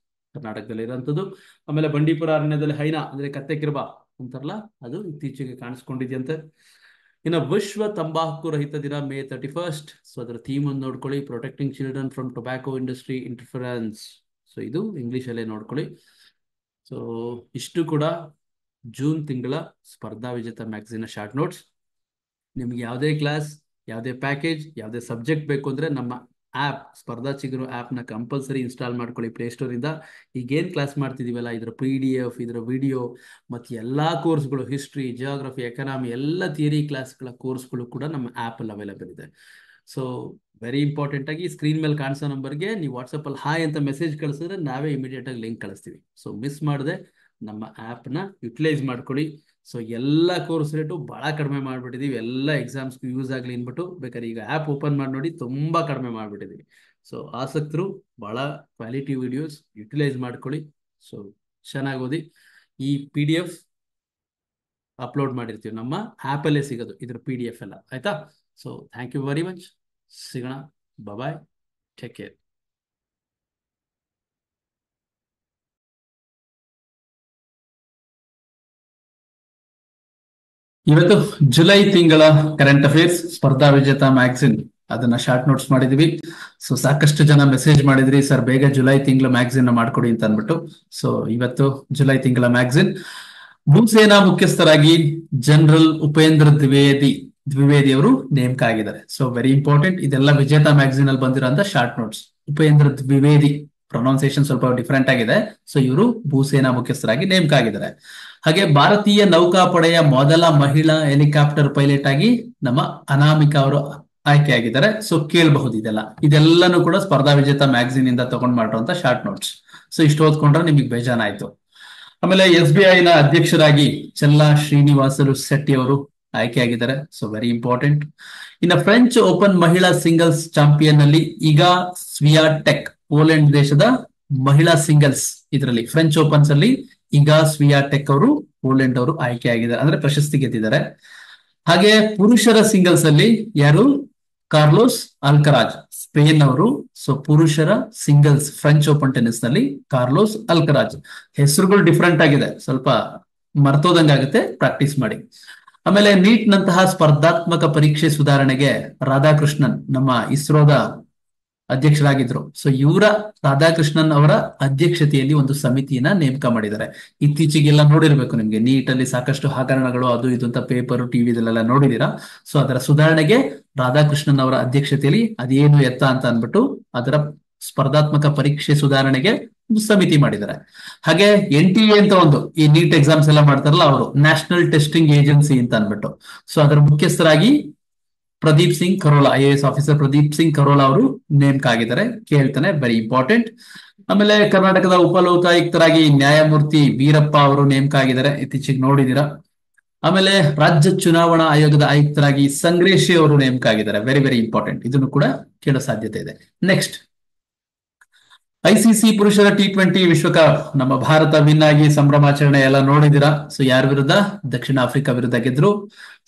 ಕರ್ನಾಟಕದಲ್ಲಿ ಇರುವಂತದ್ದು. ಆಮೇಲೆ ಬಂಡೀಪುರ ಅರಣ್ಯದಲ್ಲಿ ಹೈನಾ ಅಂದ್ರೆ ಕತ್ತೆ ಕಿರ್ಬ ಅಂತಾರಲ್ಲ, ಅದು ಇತ್ತೀಚೆಗೆ ಕಾಣಿಸ್ಕೊಂಡಿದೆಯಂತೆ. ಇನ್ನು ವಿಶ್ವ ತಂಬಾಕು ರಹಿತ ದಿನ May 31st. ಸೊ ಅದರ ಥೀಮ್ ಒಂದು ನೋಡ್ಕೊಳ್ಳಿ, protecting children from tobacco industry interference. So ಇದು ಇಂಗ್ಲಿಷ್ ಅಲ್ಲೇ ನೋಡ್ಕೊಳ್ಳಿ. ಸೊ ಇಷ್ಟು ಕೂಡ ಜೂನ್ ತಿಂಗಳ ಸ್ಪರ್ಧಾ ವಿಜೇತ ಮ್ಯಾಗಝಿನ್ ಶಾರ್ಟ್ ನೋಟ್ಸ್. ನಿಮ್ಗೆ ಯಾವುದೇ ಕ್ಲಾಸ್, ಯಾವುದೇ ಪ್ಯಾಕೇಜ್, ಯಾವುದೇ ಸಬ್ಜೆಕ್ಟ್ ಬೇಕು ಅಂದ್ರೆ ನಮ್ಮ ಆ್ಯಪ್ ಸ್ಪರ್ಧಾ ಚಿಗುರು ಆ್ಯಪ್ನ ಕಂಪಲ್ಸರಿ ಇನ್ಸ್ಟಾಲ್ ಮಾಡ್ಕೊಳ್ಳಿ ಪ್ಲೇಸ್ಟೋರಿಂದ. ಈಗೇನು ಕ್ಲಾಸ್ ಮಾಡ್ತಿದ್ದೀವಲ್ಲ, ಇದರ PDF, ಇದರ ವಿಡಿಯೋ ಮತ್ತು ಎಲ್ಲ ಕೋರ್ಸ್ಗಳು, ಹಿಸ್ಟ್ರಿ, ಜಿಯೋಗ್ರಫಿ, ಎಕನಾಮಿ, ಎಲ್ಲ ಥಿಯರಿ ಕ್ಲಾಸ್ಗಳ ಕೋರ್ಸ್ಗಳು ಕೂಡ ನಮ್ಮ ಆ್ಯಪಲ್ಲಿ ಅವೈಲೇಬಲ್ ಇದೆ. ಸೊ ವೆರಿ ಇಂಪಾರ್ಟೆಂಟ್ ಆಗಿ ಸ್ಕ್ರೀನ್ ಮೇಲೆ ಕಾಣಿಸೋ ನಂಬರ್ಗೆ ನೀವು ವಾಟ್ಸಪ್ಪಲ್ಲಿ ಹಾಯ್ ಅಂತ ಮೆಸೇಜ್ ಕಳಿಸಿದ್ರೆ ನಾವೇ ಇಮಿಡಿಯೇಟ್ ಆಗಿ ಲಿಂಕ್ ಕಳಿಸ್ತೀವಿ. ಸೊ ಮಿಸ್ ಮಾಡದೆ ನಮ್ಮ ಆ್ಯಪ್ನ ಯುಟಿಲೈಸ್ ಮಾಡ್ಕೊಳ್ಳಿ. ಸೊ ಎಲ್ಲ ಕೋರ್ಸ್ ರೇಟು ಭಾಳ ಕಡಿಮೆ ಮಾಡಿಬಿಟ್ಟಿದ್ದೀವಿ, ಎಲ್ಲ ಎಕ್ಸಾಮ್ಸ್ಗೂ ಯೂಸ್ ಆಗಲಿ ಅಂದ್ಬಿಟ್ಟು. ಬೇಕಾದ್ರೆ ಈಗ ಆ್ಯಪ್ ಓಪನ್ ಮಾಡಿ ನೋಡಿ, ತುಂಬ ಕಡಿಮೆ ಮಾಡಿಬಿಟ್ಟಿದ್ದೀವಿ. ಸೊ ಆಸಕ್ತರು ಭಾಳ ಕ್ವಾಲಿಟಿ ವಿಡಿಯೋಸ್ ಯುಟಿಲೈಸ್ ಮಾಡ್ಕೊಳ್ಳಿ. ಸೊ ಚೆನ್ನಾಗಿ ಓದಿ. ಈ PDF ಅಪ್ಲೋಡ್ ಮಾಡಿರ್ತೀವಿ, ನಮ್ಮ ಆ್ಯಪಲ್ಲೇ ಸಿಗೋದು ಇದ್ರ PDF ಎಲ್ಲ, ಆಯ್ತಾ? So thank you very much. ಸಿಗೋಣ, ಬಾಯ್, ಟೇಕ್ ಕೇರ್. ಇವತ್ತು ಜುಲೈ ತಿಂಗಳ current affairs Spardha Vijetha magazine ಅದನ್ನ ಶಾರ್ಟ್ ನೋಟ್ಸ್ ಮಾಡಿದೀವಿ. ಸೊ ಸಾಕಷ್ಟು ಜನ ಮೆಸೇಜ್ ಮಾಡಿದ್ರಿ, ಸರ್ ಬೇಗ ಜುಲೈ ತಿಂಗಳ ಮ್ಯಾಗಝಿನ್ ಮಾಡ್ಕೊಡಿ ಅಂತ ಅಂದ್ಬಿಟ್ಟು. ಸೊ ಇವತ್ತು ಜುಲೈ ತಿಂಗಳ ಮ್ಯಾಗಝಿನ್. ಭೂಸೇನಾ ಮುಖ್ಯಸ್ಥರಾಗಿ ಜನರಲ್ ಉಪೇಂದ್ರ ದ್ವಿವೇದಿ ಅವರು ನೇಮಕ ಆಗಿದ್ದಾರೆ. ಸೊ ವೆರಿ ಇಂಪಾರ್ಟೆಂಟ್, ಇದೆಲ್ಲ ವಿಜೇತ ಮ್ಯಾಗಝಿನ್ ಅಲ್ಲಿ ಬಂದಿರೋಂತ short notes. Upendra Dwivedi pronunciation ಸ್ವಲ್ಪ ಡಿಫರೆಂಟ್ ಆಗಿದೆ. ಸೊ ಇವರು ಭೂಸೇನಾ ಮುಖ್ಯಸ್ಥರಾಗಿ ನೇಮಕ ಆಗಿದ್ದಾರೆ. ಹಾಗೆ ಭಾರತೀಯ ನೌಕಾಪಡೆಯ ಮೊದಲ ಮಹಿಳಾ ಹೆಲಿಕಾಪ್ಟರ್ ಪೈಲಟ್ ಆಗಿ ನಮ್ಮ ಅನಾಮಿಕಾ ಅವರು ಆಯ್ಕೆಯಾಗಿದ್ದಾರೆ. ಸೊ ಕೇಳಬಹುದು ಇದೆಲ್ಲಾನು ಕೂಡ ಸ್ಪರ್ಧಾ ವಿಜೇತ ಮ್ಯಾಗಝಿನ್ ಇಂದ ತಗೊಂಡ್ ಮಾಡಿರುವಂತ ಶಾರ್ಟ್ ನೋಟ್ಸ್. ಸೊ ಇಷ್ಟು ಓದ್ಕೊಂಡ್ರೆ ನಿಮಗೆ ಬೇಜಾನಾಯ್ತು. ಆಮೇಲೆ SBI ನ ಅಧ್ಯಕ್ಷರಾಗಿ ಚೆಲ್ಲಾ ಶ್ರೀನಿವಾಸಲು ಶೆಟ್ಟಿ ಅವರು ಆಯ್ಕೆಯಾಗಿದ್ದಾರೆ. So very important. ಇನ್ನು ಫ್ರೆಂಚ್ ಓಪನ್ ಮಹಿಳಾ ಸಿಂಗಲ್ಸ್ ಚಾಂಪಿಯನ್ ಅಲ್ಲಿ ಈಗ ಸ್ವಿಯಾಟೆಕ್ ಪೋಲೆಂಡ್ ದೇಶದ ಮಹಿಳಾ ಸಿಂಗಲ್ಸ್ ಇದರಲ್ಲಿ ಫ್ರೆಂಚ್ ಓಪನ್ಸ್ ಅಲ್ಲಿ ಈಗ ಸ್ವಿಯಾಟೆಕ್ ಅವರು ಪೋಲೆಂಡ್ ಅವರು ಆಯ್ಕೆಯಾಗಿದ್ದಾರೆ, ಅಂದ್ರೆ ಪ್ರಶಸ್ತಿ ಗೆದ್ದಿದ್ದಾರೆ. ಹಾಗೆ ಪುರುಷರ ಸಿಂಗಲ್ಸ್ ಅಲ್ಲಿ ಯಾರು? ಕಾರ್ಲೋಸ್ ಅಲ್ಕರಾಜ್ ಸ್ಪೇನ್ ಅವರು. ಸೊ ಪುರುಷರ ಸಿಂಗಲ್ಸ್ ಫ್ರೆಂಚ್ ಓಪನ್ ಟೆನ್ನಿಸ್ ನಲ್ಲಿ ಕಾರ್ಲೋಸ್ ಅಲ್ಕರಾಜ್. ಹೆಸರುಗಳು ಡಿಫ್ರೆಂಟ್ ಆಗಿದೆ, ಸ್ವಲ್ಪ ಮರ್ತೋದಂಗಾಗುತ್ತೆ, ಪ್ರಾಕ್ಟೀಸ್ ಮಾಡಿ. ಆಮೇಲೆ ನೀಟ್ ನಂತಹ ಸ್ಪರ್ಧಾತ್ಮಕ ಪರೀಕ್ಷೆ ಸುಧಾರಣೆಗೆ ರಾಧಾಕೃಷ್ಣನ್ ನಮ್ಮ ಇಸ್ರೋದ ಅಧ್ಯಕ್ಷರಾಗಿದ್ರು. ಸೊ ಇವರ ರಾಧಾಕೃಷ್ಣನ್ ಅವರ ಅಧ್ಯಕ್ಷತೆಯಲ್ಲಿ ಒಂದು ಸಮಿತಿಯನ್ನ ನೇಮಕ ಮಾಡಿದ್ದಾರೆ. ಇತ್ತೀಚೆಗೆಲ್ಲ ನೋಡಿರ್ಬೇಕು, ನಿಮ್ಗೆ ನೀಟ್ ಅಲ್ಲಿ ಸಾಕಷ್ಟು ಹಗರಣಗಳು ಅದು ಇದು ಅಂತ ಪೇಪರ್ ಟಿವಿದಲ್ಲೆಲ್ಲ ನೋಡಿದೀರಾ. ಸೊ ಅದರ ಸುಧಾರಣೆಗೆ ರಾಧಾಕೃಷ್ಣನ್ ಅವರ ಅಧ್ಯಕ್ಷತೆಯಲ್ಲಿ ಅದೇನು ಎತ್ತ ಅಂತ ಅನ್ಬಿಟ್ಟು ಅದರ ಸ್ಪರ್ಧಾತ್ಮಕ ಪರೀಕ್ಷೆ ಸುಧಾರಣೆಗೆ ಒಂದು ಸಮಿತಿ ಮಾಡಿದ್ದಾರೆ. ಹಾಗೆ NTA ಅಂತ ಒಂದು ಈ ನೀಟ್ ಎಕ್ಸಾಮ್ಸ್ ಎಲ್ಲ ಮಾಡ್ತಾರಲ್ಲ ಅವರು, ನ್ಯಾಷನಲ್ ಟೆಸ್ಟಿಂಗ್ ಏಜೆನ್ಸಿ ಅಂತ ಅನ್ಬಿಟ್ಟು. ಸೊ ಅದರ ಮುಖ್ಯಸ್ಥರಾಗಿ ಪ್ರದೀಪ್ ಸಿಂಗ್ ಖರೋಲಾ, IAS ಆಫೀಸರ್ ಪ್ರದೀಪ್ ಸಿಂಗ್ ಖರೋಲಾ ಅವರು ನೇಮಕ ಆಗಿದ್ದಾರೆ. ಕೇಳ್ತಾನೆ, ವೆರಿ ಇಂಪಾರ್ಟೆಂಟ್. ಆಮೇಲೆ ಕರ್ನಾಟಕದ ಉಪಲೋಕಾಯುಕ್ತರಾಗಿ ನ್ಯಾಯಮೂರ್ತಿ ವೀರಪ್ಪ ಅವರು ನೇಮಕ ಆಗಿದ್ದಾರೆ, ಇತ್ತೀಚೆಗೆ ನೋಡಿದೀರಾ. ಆಮೇಲೆ ರಾಜ್ಯ ಚುನಾವಣಾ ಆಯೋಗದ ಆಯುಕ್ತರಾಗಿ ಸಂಗ್ರೇಶಿ ಅವರು ನೇಮಕ ಆಗಿದ್ದಾರೆ. ವೆರಿ ವೆರಿ ಇಂಪಾರ್ಟೆಂಟ್, ಇದನ್ನು ಕೂಡ ಕೇಳೋ ಸಾಧ್ಯತೆ ಇದೆ. ನೆಕ್ಸ್ಟ್, ICC ಪುರುಷರ T20 ವಿಶ್ವಕಪ್ ನಮ್ಮ ಭಾರತ ವಿನ್ ಆಗಿ ಸಂಭ್ರಮಾಚರಣೆ ಎಲ್ಲ ನೋಡಿದಿರಾ. ಸೊ ಯಾರ ವಿರುದ್ಧ? ದಕ್ಷಿಣ ಆಫ್ರಿಕಾ ವಿರುದ್ಧ ಗೆದ್ರು.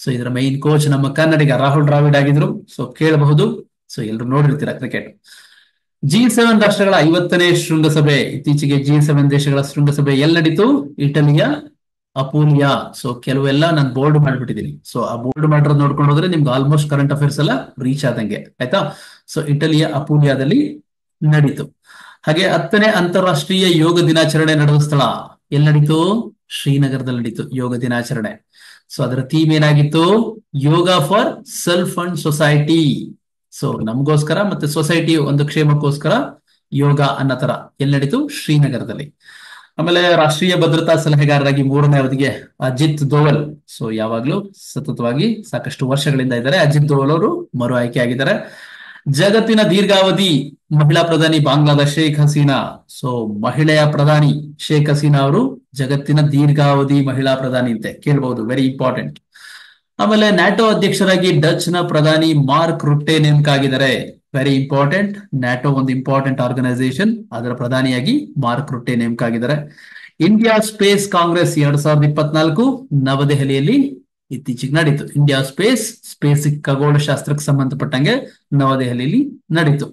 ಸೊ ಇದರ ಮೈನ್ ಕೋಚ್ ನಮ್ಮ ಕನ್ನಡಿಗ ರಾಹುಲ್ ದ್ರಾವಿಡ್ ಆಗಿದ್ರು. ಸೊ ಕೇಳಬಹುದು. ಸೊ ಎಲ್ಲರೂ ನೋಡಿರ್ತೀರಾ ಕ್ರಿಕೆಟ್. G7 ರಾಷ್ಟ್ರಗಳ 50ನೇ ಶೃಂಗಸಭೆ, ಇತ್ತೀಚೆಗೆ G7 ದೇಶಗಳ ಶೃಂಗಸಭೆ ಎಲ್ಲಿ ನಡೀತು? ಇಟಲಿಯ ಅಪೂಲಿಯಾ. ಸೊ ಕೆಲವೆಲ್ಲ ನಾನು ಬೋರ್ಡ್ ಮಾಡ್ಬಿಟ್ಟಿದ್ದೀನಿ. ಸೊ ಆ ಬೋರ್ಡ್ ಮಾಡಿರೋದು ನೋಡ್ಕೊಂಡು ಹೋದ್ರೆ ನಿಮ್ಗೆ ಆಲ್ಮೋಸ್ಟ್ ಕರೆಂಟ್ ಅಫೇರ್ಸ್ ಎಲ್ಲ ರೀಚ್ ಆದಂಗೆ ಆಯ್ತಾ. ಸೊ ಇಟಲಿಯ ಅಪೂಲಿಯಾದಲ್ಲಿ ನಡೀತು. ಹಾಗೆ 10ನೇ ಅಂತಾರಾಷ್ಟ್ರೀಯ ಯೋಗ ದಿನಾಚರಣೆ ನಡೆದ ಸ್ಥಳ ಎಲ್ಲಿ ನಡೀತು? ಶ್ರೀನಗರದಲ್ಲಿ ನಡೀತು ಯೋಗ ದಿನಾಚರಣೆ. ಸೊ ಅದರ ಥೀಮ್ ಏನಾಗಿತ್ತು? Yoga for self and society. So ನಮಗೋಸ್ಕರ ಮತ್ತೆ ಸೊಸೈಟಿ ಒಂದು ಕ್ಷೇಮಕ್ಕೋಸ್ಕರ ಯೋಗ ಅನ್ನೋ ತರ ಎಲ್ಲಿ ನಡೀತು? ಶ್ರೀನಗರದಲ್ಲಿ. ಆಮೇಲೆ ರಾಷ್ಟ್ರೀಯ ಭದ್ರತಾ ಸಲಹೆಗಾರರಾಗಿ 3ನೇ ಅವಧಿಗೆ ಅಜಿತ್ ದೋವಲ್. ಸೊ ಯಾವಾಗ್ಲೂ ಸತತವಾಗಿ ಸಾಕಷ್ಟು ವರ್ಷಗಳಿಂದ ಇದ್ದಾರೆ. ಅಜಿತ್ ದೋವಲ್ ಅವರು ಮರು ಆಯ್ಕೆ ಆಗಿದ್ದಾರೆ. ಜಗತ್ತಿನ ದೀರ್ಘಾವಧಿ ಮಹಿಳಾ ಪ್ರಧಾನಿ ಬಾಂಗ್ಲಾದ ಶೇಖ್ ಹಸೀನಾ. ಸೊ ಮಹಿಳೆಯ ಪ್ರಧಾನಿ ಶೇಖ್ ಹಸೀನಾ ಅವರು ಜಗತ್ತಿನ ದೀರ್ಘಾವಧಿ ಮಹಿಳಾ ಪ್ರಧಾನಿ ಅಂತೆ, ಕೇಳಬಹುದು, ವೆರಿ ಇಂಪಾರ್ಟೆಂಟ್. ಆಮೇಲೆ ನ್ಯಾಟೋ ಅಧ್ಯಕ್ಷರಾಗಿ ಡಚ್ ನ ಪ್ರಧಾನಿ ಮಾರ್ಕ್ ರುಟ್ಟೆ ನೇಮಕ ಆಗಿದ್ದಾರೆ. Very important. ನ್ಯಾಟೋ ಒಂದು ಇಂಪಾರ್ಟೆಂಟ್ ಆರ್ಗನೈಸೇಷನ್, ಅದರ ಪ್ರಧಾನಿಯಾಗಿ ಮಾರ್ಕ್ ರುಟ್ಟೆ ನೇಮಕ ಆಗಿದ್ದಾರೆ. ಇಂಡಿಯಾ ಸ್ಪೇಸ್ ಕಾಂಗ್ರೆಸ್ 2024 ನವದೆಹಲಿಯಲ್ಲಿ ಇತ್ತೀಚೆಗೆ ನಡೀತು. ಇಂಡಿಯಾ ಸ್ಪೇಸ್ ಖಗೋಳಶಾಸ್ತ್ರಕ್ಕೆ ಸಂಬಂಧಪಟ್ಟಂಗೆ ನವದೆಹಲಿಯಲ್ಲಿ ನಡೀತು.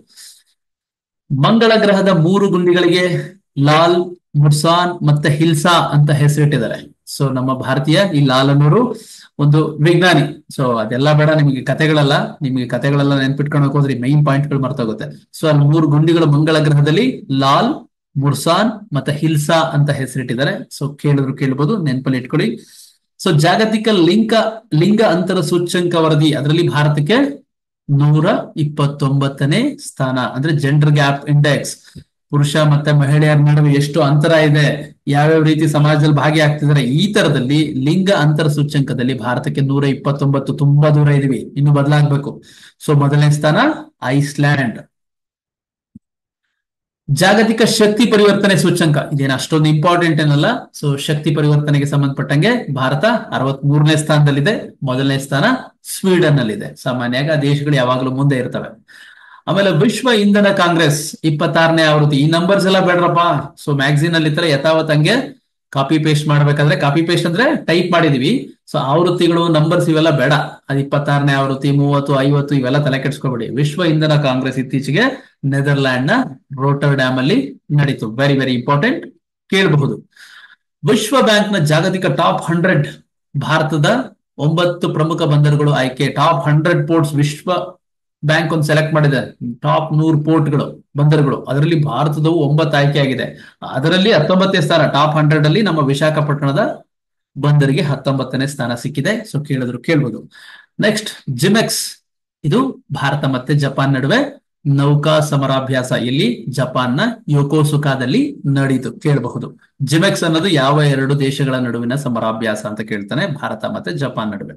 ಮಂಗಳ ಗ್ರಹದ 3 ಗುಂಡಿಗಳಿಗೆ ಲಾಲ್, ಮುರ್ಸಾನ್ ಮತ್ತೆ ಹಿಲ್ಸಾ ಅಂತ ಹೆಸರಿಟ್ಟಿದ್ದಾರೆ. ಸೊ ನಮ್ಮ ಭಾರತೀಯ ಈ ಲಾಲ್ ಅನ್ನೋರು ಒಂದು ವಿಜ್ಞಾನಿ. ಸೊ ಅದೆಲ್ಲ ಬೇಡ, ನಿಮಗೆ ಕತೆಗಳೆಲ್ಲ ನೆನ್ಪಿಟ್ಕೊಳಕ್ ಹೋದ್ರೆ ಮೈನ್ ಪಾಯಿಂಟ್ ಗಳು ಮರ್ತೋಗುತ್ತೆ. ಸೊ ಅಲ್ಲಿ 3 ಗುಂಡಿಗಳು ಮಂಗಳ ಗ್ರಹದಲ್ಲಿ ಲಾಲ್, ಮುರ್ಸಾನ್ ಮತ್ತೆ ಹಿಲ್ಸಾ ಅಂತ ಹೆಸರಿಟ್ಟಿದ್ದಾರೆ. ಸೊ ಕೇಳಬಹುದು, ನೆನಪಲ್ಲಿ ಇಟ್ಕೊಳ್ಳಿ. ಸೊ ಜಾಗತಿಕ ಲಿಂಗ ಅಂತರ ಸೂಚ್ಯಂಕ ವರದಿ, ಅದರಲ್ಲಿ ಭಾರತಕ್ಕೆ 129ನೇ ಸ್ಥಾನ. ಅಂದ್ರೆ ಜೆಂಡರ್ ಗ್ಯಾಪ್ ಇಂಡೆಕ್ಸ್, ಪುರುಷ ಮತ್ತೆ ಮಹಿಳೆಯರ ನಡುವೆ ಎಷ್ಟು ಅಂತರ ಇದೆ, ಯಾವ್ಯಾವ ರೀತಿ ಸಮಾಜದಲ್ಲಿ ಭಾಗಿಯಾಗ್ತಿದ್ದಾರೆ, ಈ ತರದಲ್ಲಿ ಲಿಂಗ ಅಂತರ ಸೂಚ್ಯಂಕದಲ್ಲಿ ಭಾರತಕ್ಕೆ 129, ತುಂಬಾ ದೂರ ಇದೀವಿ, ಇನ್ನು ಬದಲಾಗಬೇಕು. ಸೊ ಮೊದಲನೇ ಸ್ಥಾನ ಐಸ್ಲ್ಯಾಂಡ್. ಜಾಗತಿಕ ಶಕ್ತಿ ಪರಿವರ್ತನೆ ಸೂಚ್ಯಂಕ ಇದೇನು ಅಷ್ಟೊಂದು ಇಂಪಾರ್ಟೆಂಟ್ ಏನಲ್ಲ. ಸೊ ಶಕ್ತಿ ಪರಿವರ್ತನೆಗೆ ಸಂಬಂಧಪಟ್ಟಂಗೆ ಭಾರತ 63ನೇ ಸ್ಥಾನದಲ್ಲಿದೆ. ಮೊದಲನೇ ಸ್ಥಾನ ಸ್ವೀಡನ್ ನಲ್ಲಿದೆ. ಸಾಮಾನ್ಯವಾಗಿ ಆ ದೇಶಗಳು ಯಾವಾಗಲೂ ಮುಂದೆ ಇರ್ತವೆ. ಆಮೇಲೆ ವಿಶ್ವ ಇಂಧನ ಕಾಂಗ್ರೆಸ್ 26ನೇ ಆವೃತ್ತಿ. ಈ ನಂಬರ್ಸ್ ಎಲ್ಲ ಬೇಡ್ರಪ್ಪ. ಸೊ ಮ್ಯಾಗಝಿನ್ ಅಲ್ಲಿ ಇತರ ಯಥಾವತ್ ಹಂಗೆ ಕಾಪಿ ಪೇಸ್ಟ್ ಮಾಡ್ಬೇಕಾದ್ರೆ, ಕಾಪಿ ಪೇಸ್ಟ್ ಅಂದ್ರೆ ಟೈಪ್ ಮಾಡಿದೀವಿ. ಸೊ ಆವೃತ್ತಿಗಳು ನಂಬರ್ಸ್ ಇವೆಲ್ಲ ಬೇಡ. ಅದು 26ನೇ ಆವೃತ್ತಿ, 30, 50 ಇವೆಲ್ಲ ತಲೆ ಕೆಡಿಸ್ಕೊಬೇಡಿ. ವಿಶ್ವ ಇಂಧನ ಕಾಂಗ್ರೆಸ್ ಇತ್ತೀಚೆಗೆ ನೆದರ್ಲ್ಯಾಂಡ್ ನ ರೋಟರ್ ಡ್ಯಾಮ್ ಅಲ್ಲಿ ನಡೀತು. ವೆರಿ ವೆರಿ ಇಂಪಾರ್ಟೆಂಟ್, ಕೇಳಬಹುದು. ವಿಶ್ವ ಬ್ಯಾಂಕ್ ನ ಜಾಗತಿಕ ಟಾಪ್ 100 ಭಾರತದ 9 ಪ್ರಮುಖ ಬಂದರುಗಳು ಆಯ್ಕೆ. ಟಾಪ್ 100 ಪೋರ್ಟ್ಸ್ ವಿಶ್ವ ಬ್ಯಾಂಕ್ ಒಂದು ಸೆಲೆಕ್ಟ್ ಮಾಡಿದೆ. ಟಾಪ್ 100 ಪೋರ್ಟ್ಗಳು, ಬಂದರುಗಳು, ಅದರಲ್ಲಿ ಭಾರತದವು 9 ಆಯ್ಕೆ ಆಗಿದೆ. ಅದರಲ್ಲಿ 19ನೇ ಸ್ಥಾನ ಟಾಪ್ 100 ಅಲ್ಲಿ ನಮ್ಮ ವಿಶಾಖಪಟ್ಟಣದ ಬಂದರಿಗೆ 19ನೇ ಸ್ಥಾನ ಸಿಕ್ಕಿದೆ. ಸೊ ಕೇಳ್ಬೋದು. ನೆಕ್ಸ್ಟ್, ಜಿಮೆಕ್ಸ್. ಇದು ಭಾರತ ಮತ್ತೆ ಜಪಾನ್ ನಡುವೆ ನೌಕಾ ಸಮರಾಭ್ಯಾಸ, ಇಲ್ಲಿ ಜಪಾನ್ನ ಯೋಕೋಸುಕಾದಲ್ಲಿ ನಡೀತು. ಕೇಳಬಹುದು. ಜಿಮೆಕ್ಸ್ ಅನ್ನೋದು ಯಾವ 2 ದೇಶಗಳ ನಡುವಿನ ಸಮರಾಭ್ಯಾಸ ಅಂತ ಕೇಳ್ತಾನೆ, ಭಾರತ ಮತ್ತೆ ಜಪಾನ್ ನಡುವೆ.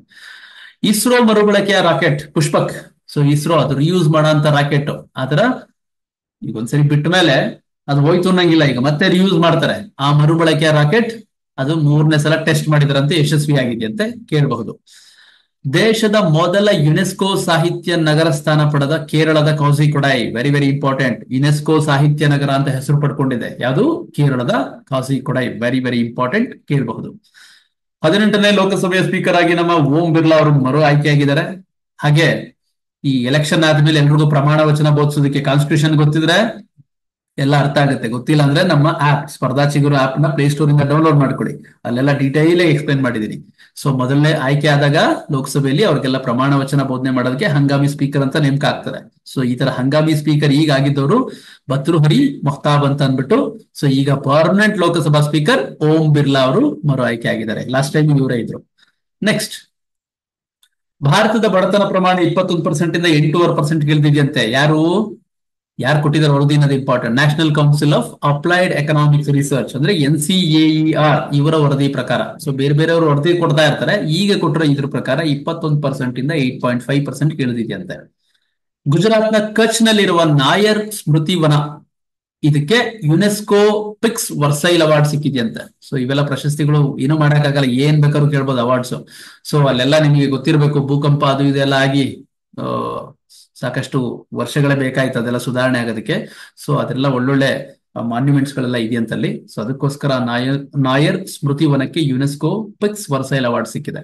ಇಸ್ರೋ ಮರುಬಳಕೆಯ ರಾಕೆಟ್ ಪುಷ್ಪಕ್ ಸೊ ಇಸ್ರೋ ಅದು ರಿಯೂಸ್ ಮಾಡೋ ಅಂತ ರಾಕೆಟ್ ಆತರ ಈಗ ಒಂದ್ಸರಿ ಬಿಟ್ಟ ಮೇಲೆ ಅದು ಹೋಯ್ತು ಅನ್ನಂಗಿಲ್ಲ, ಈಗ ಮತ್ತೆ ರಿಯೂಸ್ ಮಾಡ್ತಾರೆ. ಆ ಮರುಬಳಕೆಯ ರಾಕೆಟ್ ಅದು 3ನೇ ಸಲ ಟೆಸ್ಟ್ ಮಾಡಿದ್ರಂತೆ, ಯಶಸ್ವಿ ಆಗಿದೆಯಂತೆ, ಕೇಳಬಹುದು. ದೇಶದ ಮೊದಲ ಯುನೆಸ್ಕೋ ಸಾಹಿತ್ಯ ನಗರ ಸ್ಥಾನ ಪಡೆದ ಕೇರಳದ ಕೌಸಿಕೊಡೈ, ವೆರಿ ವೆರಿ ಇಂಪಾರ್ಟೆಂಟ್. ಯುನೆಸ್ಕೋ ಸಾಹಿತ್ಯ ನಗರ ಅಂತ ಹೆಸರು ಪಡ್ಕೊಂಡಿದೆ ಯಾವುದು? ಕೇರಳದ ಕೌಸಿಕೊಡೈ, ವೆರಿ ವೆರಿ ಇಂಪಾರ್ಟೆಂಟ್, ಕೇಳಬಹುದು. 18ನೇ ಲೋಕಸಭೆಯ ಸ್ಪೀಕರ್ ಆಗಿ ನಮ್ಮ ಓಂ ಬಿರ್ಲಾ ಅವರು ಮರು ಆಯ್ಕೆಯಾಗಿದ್ದಾರೆ. ಹಾಗೆ ಈ ಎಲೆಕ್ಷನ್ ಆದ್ಮೇಲೆ ಎಲ್ರಿಗೂ ಪ್ರಮಾಣ ವಚನ ಬೋಧಿಸೋದಕ್ಕೆ ಕಾನ್ಸ್ಟಿಟ್ಯೂಷನ್ ಗೊತ್ತಿದ್ರೆ ಎಲ್ಲ ಅರ್ಥ ಆಗುತ್ತೆ. ಗೊತ್ತಿಲ್ಲ ಅಂದ್ರೆ ನಮ್ಮ ಆಪ್ ಸ್ಪರ್ಧಾ ಚಿಗುರು ಆಪ್ ನ ಪ್ಲೇಸ್ಟೋರ್ ಇಂದ ಡೌನ್ಲೋಡ್ ಮಾಡ್ಕೊಳ್ಳಿ, ಅಲ್ಲೆಲ್ಲ ಡೀಟೈಲ್ ಎಕ್ಸ್ಪ್ಲೈನ್ ಮಾಡಿದೀನಿ. ಸೊ ಮೊದಲನೇ ಆಯ್ಕೆ ಆದಾಗ ಲೋಕಸಭೆಯಲ್ಲಿ ಅವ್ರಿಗೆಲ್ಲ ಪ್ರಮಾಣ ವಚನ ಬೋಧನೆ ಮಾಡೋದಕ್ಕೆ ಹಂಗಾಮಿ ಸ್ಪೀಕರ್ ಅಂತ ನೇಮಕ ಆಗ್ತಾರೆ. ಸೊ ಈ ತರ ಹಂಗಾಮಿ ಸ್ಪೀಕರ್ ಈಗ ಆಗಿದ್ದವರು ಭರ್ತೃಹರಿ ಮಹ್ತಾಬ್ ಅಂತ ಅನ್ಬಿಟ್ಟು. ಸೊ ಈಗ ಪರ್ಮನೆಂಟ್ ಲೋಕಸಭಾ ಸ್ಪೀಕರ್ ಓಂ ಬಿರ್ಲಾ ಅವರು ಮರು ಆಯ್ಕೆ ಆಗಿದ್ದಾರೆ. ಲಾಸ್ಟ್ ಟೈಮ್ ಇವರೇ ಇದ್ರು. ನೆಕ್ಸ್ಟ್, ಭಾರತದ ಬಡತನ ಪ್ರಮಾಣ 21% ಇಂದ 8.5% ಇಳಿದಿದೆಯಂತೆ. ಯಾರು ಕೊಟ್ಟಿದ್ದಾರೆ ವರದಿ ಅನ್ನೋದು important. National Council of Applied Economics Research ಅಂದ್ರೆ NCAER ಇವರ ವರದಿ ಪ್ರಕಾರ. ಸೊ ಬೇರೆ ಬೇರೆಯವರು ವರದಿ ಕೊಡ್ತಾ ಇರ್ತಾರೆ, ಈಗ ಕೊಟ್ಟರೆ ಇದ್ರ ಪ್ರಕಾರ 21% ಇಂದ 8.5% ಇಳಿದಿದೆಯಂತೆ. ಗುಜರಾತ್ನ ಕಚ್ ನಲ್ಲಿರುವ ನಾಯರ್ ಸ್ಮೃತಿ ವನ, ಇದಕ್ಕೆ ಯುನೆಸ್ಕೋ ಪಿಕ್ಸ್ ವರ್ಸೈಲ್ ಅವಾರ್ಡ್ ಸಿಕ್ಕಿದೆಯಂತೆ. ಸೊ ಇವೆಲ್ಲ ಪ್ರಶಸ್ತಿಗಳು ಏನು ಮಾಡಕ್ಕಾಗಲ್ಲ, ಏನ್ ಬೇಕಾದ್ರೂ ಕೇಳ್ಬೋದು ಅವಾರ್ಡ್ಸ್. ಸೊ ಅಲ್ಲೆಲ್ಲ ನಿಮಗೆ ಗೊತ್ತಿರಬೇಕು, ಭೂಕಂಪ ಅದು ಇದೆಲ್ಲ ಆಗಿ ಸಾಕಷ್ಟು ವರ್ಷಗಳೇ ಬೇಕಾಯ್ತು ಅದೆಲ್ಲ ಸುಧಾರಣೆ ಆಗೋದಕ್ಕೆ. ಸೊ ಅದೆಲ್ಲ ಒಳ್ಳೊಳ್ಳೆ ಮಾನ್ಯುಮೆಂಟ್ಸ್ ಗಳೆಲ್ಲ ಇದೆಯಂತಲ್ಲಿ. ಸೊ ಅದಕ್ಕೋಸ್ಕರ ನಾಯರ್ ಸ್ಮೃತಿ ವನಕ್ಕೆ ಯುನೆಸ್ಕೋ ಪಿಕ್ಸ್ ವರ್ಸೈಲ್ ಅವಾರ್ಡ್ ಸಿಕ್ಕಿದೆ.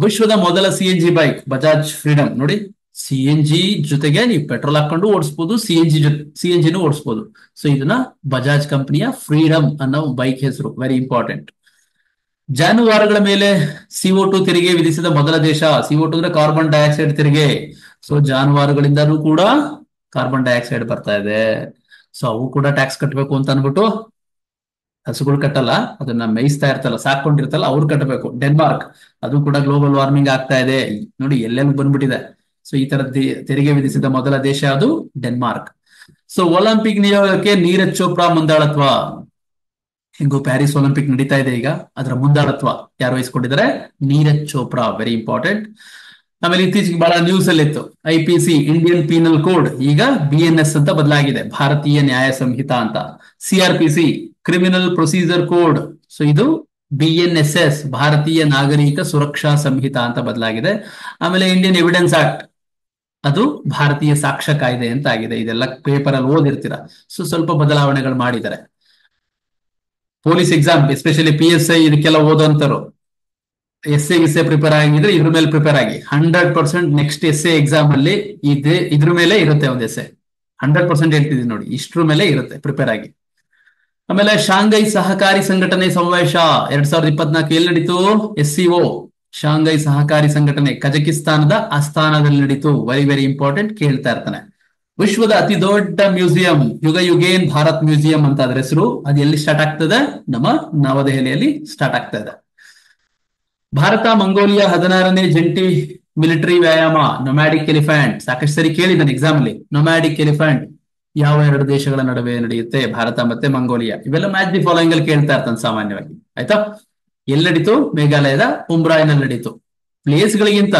ವಿಶ್ವದ ಮೊದಲ CNG ಬೈಕ್ ಬಜಾಜ್ ಫ್ರೀಡಮ್. ನೋಡಿ, CNG ಜೊತೆಗೆ ನೀವು ಪೆಟ್ರೋಲ್ ಹಾಕೊಂಡು ಓಡಿಸಬಹುದು, CNGನೂ ಓಡಿಸಬಹುದು. ಸೊ ಇದನ್ನ ಬಜಾಜ್ ಕಂಪನಿಯ ಫ್ರೀಡಮ್ ಅನ್ನೋ ಬೈಕ್ ಹೆಸರು, ವೆರಿ ಇಂಪಾರ್ಟೆಂಟ್. ಜಾನುವಾರುಗಳ ಮೇಲೆ CO2 ತೆರಿಗೆ ವಿಧಿಸಿದ ಮೊದಲ ದೇಶ. CO2 ಅಂದ್ರೆ ಕಾರ್ಬನ್ ಡೈಆಕ್ಸೈಡ್ ತೆರಿಗೆ. ಸೊ ಜಾನುವಾರುಗಳಿಂದಲೂ ಕೂಡ ಕಾರ್ಬನ್ ಡೈಆಕ್ಸೈಡ್ ಬರ್ತಾ ಇದೆ. ಸೊ ಅವು ಕೂಡ ಟ್ಯಾಕ್ಸ್ ಕಟ್ಟಬೇಕು ಅಂತ ಅನ್ಬಿಟ್ಟು, ಹಸುಗಳು ಕಟ್ಟಲ್ಲ, ಅದನ್ನ ಮೇಯಿಸ್ತಾ ಇರ್ತಲ್ಲ, ಸಾಕೊಂಡಿರ್ತಲ್ಲ, ಅವ್ರು ಕಟ್ಟಬೇಕು. ಡೆನ್ಮಾರ್ಕ್, ಅದು ಕೂಡ ಗ್ಲೋಬಲ್ ವಾರ್ಮಿಂಗ್ ಆಗ್ತಾ ಇದೆ ನೋಡಿ, ಎಲ್ಲೆಲ್ಲೂ ಬಂದ್ಬಿಟ್ಟಿದೆ. ಸೊ ಈ ತರ ತೆರಿಗೆ ವಿಧಿಸಿದ ಮೊದಲ ದೇಶ ಅದು ಡೆನ್ಮಾರ್ಕ್. ಸೊ ಒಲಿಂಪಿಕ್ ನಿಯೋಗಕ್ಕೆ ನೀರಜ್ ಚೋಪ್ರಾ ಮುಂದಾಳತ್ವ. ಹೆಂಗು ಪ್ಯಾರಿಸ್ ಒಲಿಂಪಿಕ್ ನಡೀತಾ ಇದೆ ಈಗ, ಅದರ ಮುಂದಾಳತ್ವ ಯಾರು ವಹಿಸ್ಕೊಂಡಿದ್ದಾರೆ? Neeraj Chopra, very important. ಆಮೇಲೆ ಇತ್ತೀಚೆಗೆ ಬಹಳ ನ್ಯೂಸ್ ಅಲ್ಲಿ ಇತ್ತು, IPC ಇಂಡಿಯನ್ ಪೀನಲ್ ಕೋಡ್ ಈಗ BNS ಅಂತ ಬದಲಾಗಿದೆ, ಭಾರತೀಯ ನ್ಯಾಯ ಸಂಹಿತಾ ಅಂತ. CRPC criminal procedure code, so ಇದು BNSS ಭಾರತೀಯ ನಾಗರಿಕ ಸುರಕ್ಷಾ ಸಂಹಿತಾ ಅಂತ ಬದಲಾಗಿದೆ. ಆಮೇಲೆ ಇಂಡಿಯನ್ ಎವಿಡೆನ್ಸ್ ಆಕ್ಟ್, ಅದು ಭಾರತೀಯ ಸಾಕ್ಷ್ಯ ಕಾಯ್ದೆ ಅಂತ ಆಗಿದೆ. ಇದೆಲ್ಲ ಪೇಪರ್ ಅಲ್ಲಿ ಓದಿರ್ತೀರ. ಸೊ ಸ್ವಲ್ಪ ಬದಲಾವಣೆಗಳು ಮಾಡಿದ್ದಾರೆ. ಪೊಲೀಸ್ ಎಕ್ಸಾಮ್ ಎಸ್ಪೆಷಲಿ PSI ಇದಕ್ಕೆಲ್ಲ ಓದುವಂತರು ಎಸ್ಸೆ ಪ್ರಿಪೇರ್ ಆಗಿದ್ರೆ ಇದ್ರ ಮೇಲೆ ಪ್ರಿಪೇರ್ ಆಗಿ. 100% ನೆಕ್ಸ್ಟ್ ಎಸ್ಸೆ ಎಕ್ಸಾಮ್ ಅಲ್ಲಿ ಇದ್ರ ಮೇಲೆ ಇರುತ್ತೆ ಒಂದು ಎಸ್ಸೆ. 100% ಹೇಳ್ತಿದ್ದೀನಿ ನೋಡಿ, ಇಷ್ಟ್ರ ಮೇಲೆ ಇರುತ್ತೆ, ಪ್ರಿಪೇರ್ ಆಗಿ. ಆಮೇಲೆ ಶಾಂಘೈ ಸಹಕಾರಿ ಸಂಘಟನೆ ಸಮಾವೇಶ 2024 ಎಲ್ಲಿ ನಡೀತು? SCO ಶಾಂಘೈ ಸಹಕಾರಿ ಸಂಘಟನೆ ಕಜಕಿಸ್ತಾನದ ಅಸ್ತಾನದಲ್ಲಿ ನಡೀತು. ವೆರಿ ವೆರಿ ಇಂಪಾರ್ಟೆಂಟ್, ಕೇಳ್ತಾ ಇರ್ತಾನೆ. ವಿಶ್ವದ ಅತಿ ದೊಡ್ಡ ಮ್ಯೂಸಿಯಂ ಯುಗೇನ್ ಭಾರತ್ ಮ್ಯೂಸಿಯಂ ಅಂತ ಅದ್ರ ಹೆಸರು. ಅದು ಎಲ್ಲಿ ಸ್ಟಾರ್ಟ್ ಆಗ್ತದೆ? ನಮ್ಮ ನವದೆಹಲಿಯಲ್ಲಿ ಸ್ಟಾರ್ಟ್ ಆಗ್ತಾ ಇದೆ. ಭಾರತ ಮಂಗೋಲಿಯಾ 16ನೇ ಜಂಟಿ ಮಿಲಿಟರಿ ವ್ಯಾಯಾಮ ನೊಮ್ಯಾಡಿಕ್ ಎಲಿಫೆಂಟ್. ಸಾಕಷ್ಟು ಸರಿ ಕೇಳಿದ್ದಾನೆ ಎಕ್ಸಾಮ್ ಅಲ್ಲಿ. ನೊಮ್ಯಾಡಿಕ್ ಎಲಿಫೆಂಟ್ ಯಾವ ಎರಡು ದೇಶಗಳ ನಡುವೆ ನಡೆಯುತ್ತೆ? ಭಾರತ ಮತ್ತೆ ಮಂಗೋಲಿಯಾ. ಇವೆಲ್ಲ ಮ್ಯಾಚ್ ದಿ ಫಾಲೋಯಿಂಗ್ ಅಲ್ಲಿ ಕೇಳ್ತಾ ಇರ್ತಾನೆ ಸಾಮಾನ್ಯವಾಗಿ, ಆಯ್ತಾ? ಎಲ್ಲಿ ನಡೀತು? ಮೇಘಾಲಯದ ಉಮ್ರಾಯ್ನಲ್ಲಿ ನಡೀತು. ಪ್ಲೇಸ್ ಗಳಿಗಿಂತ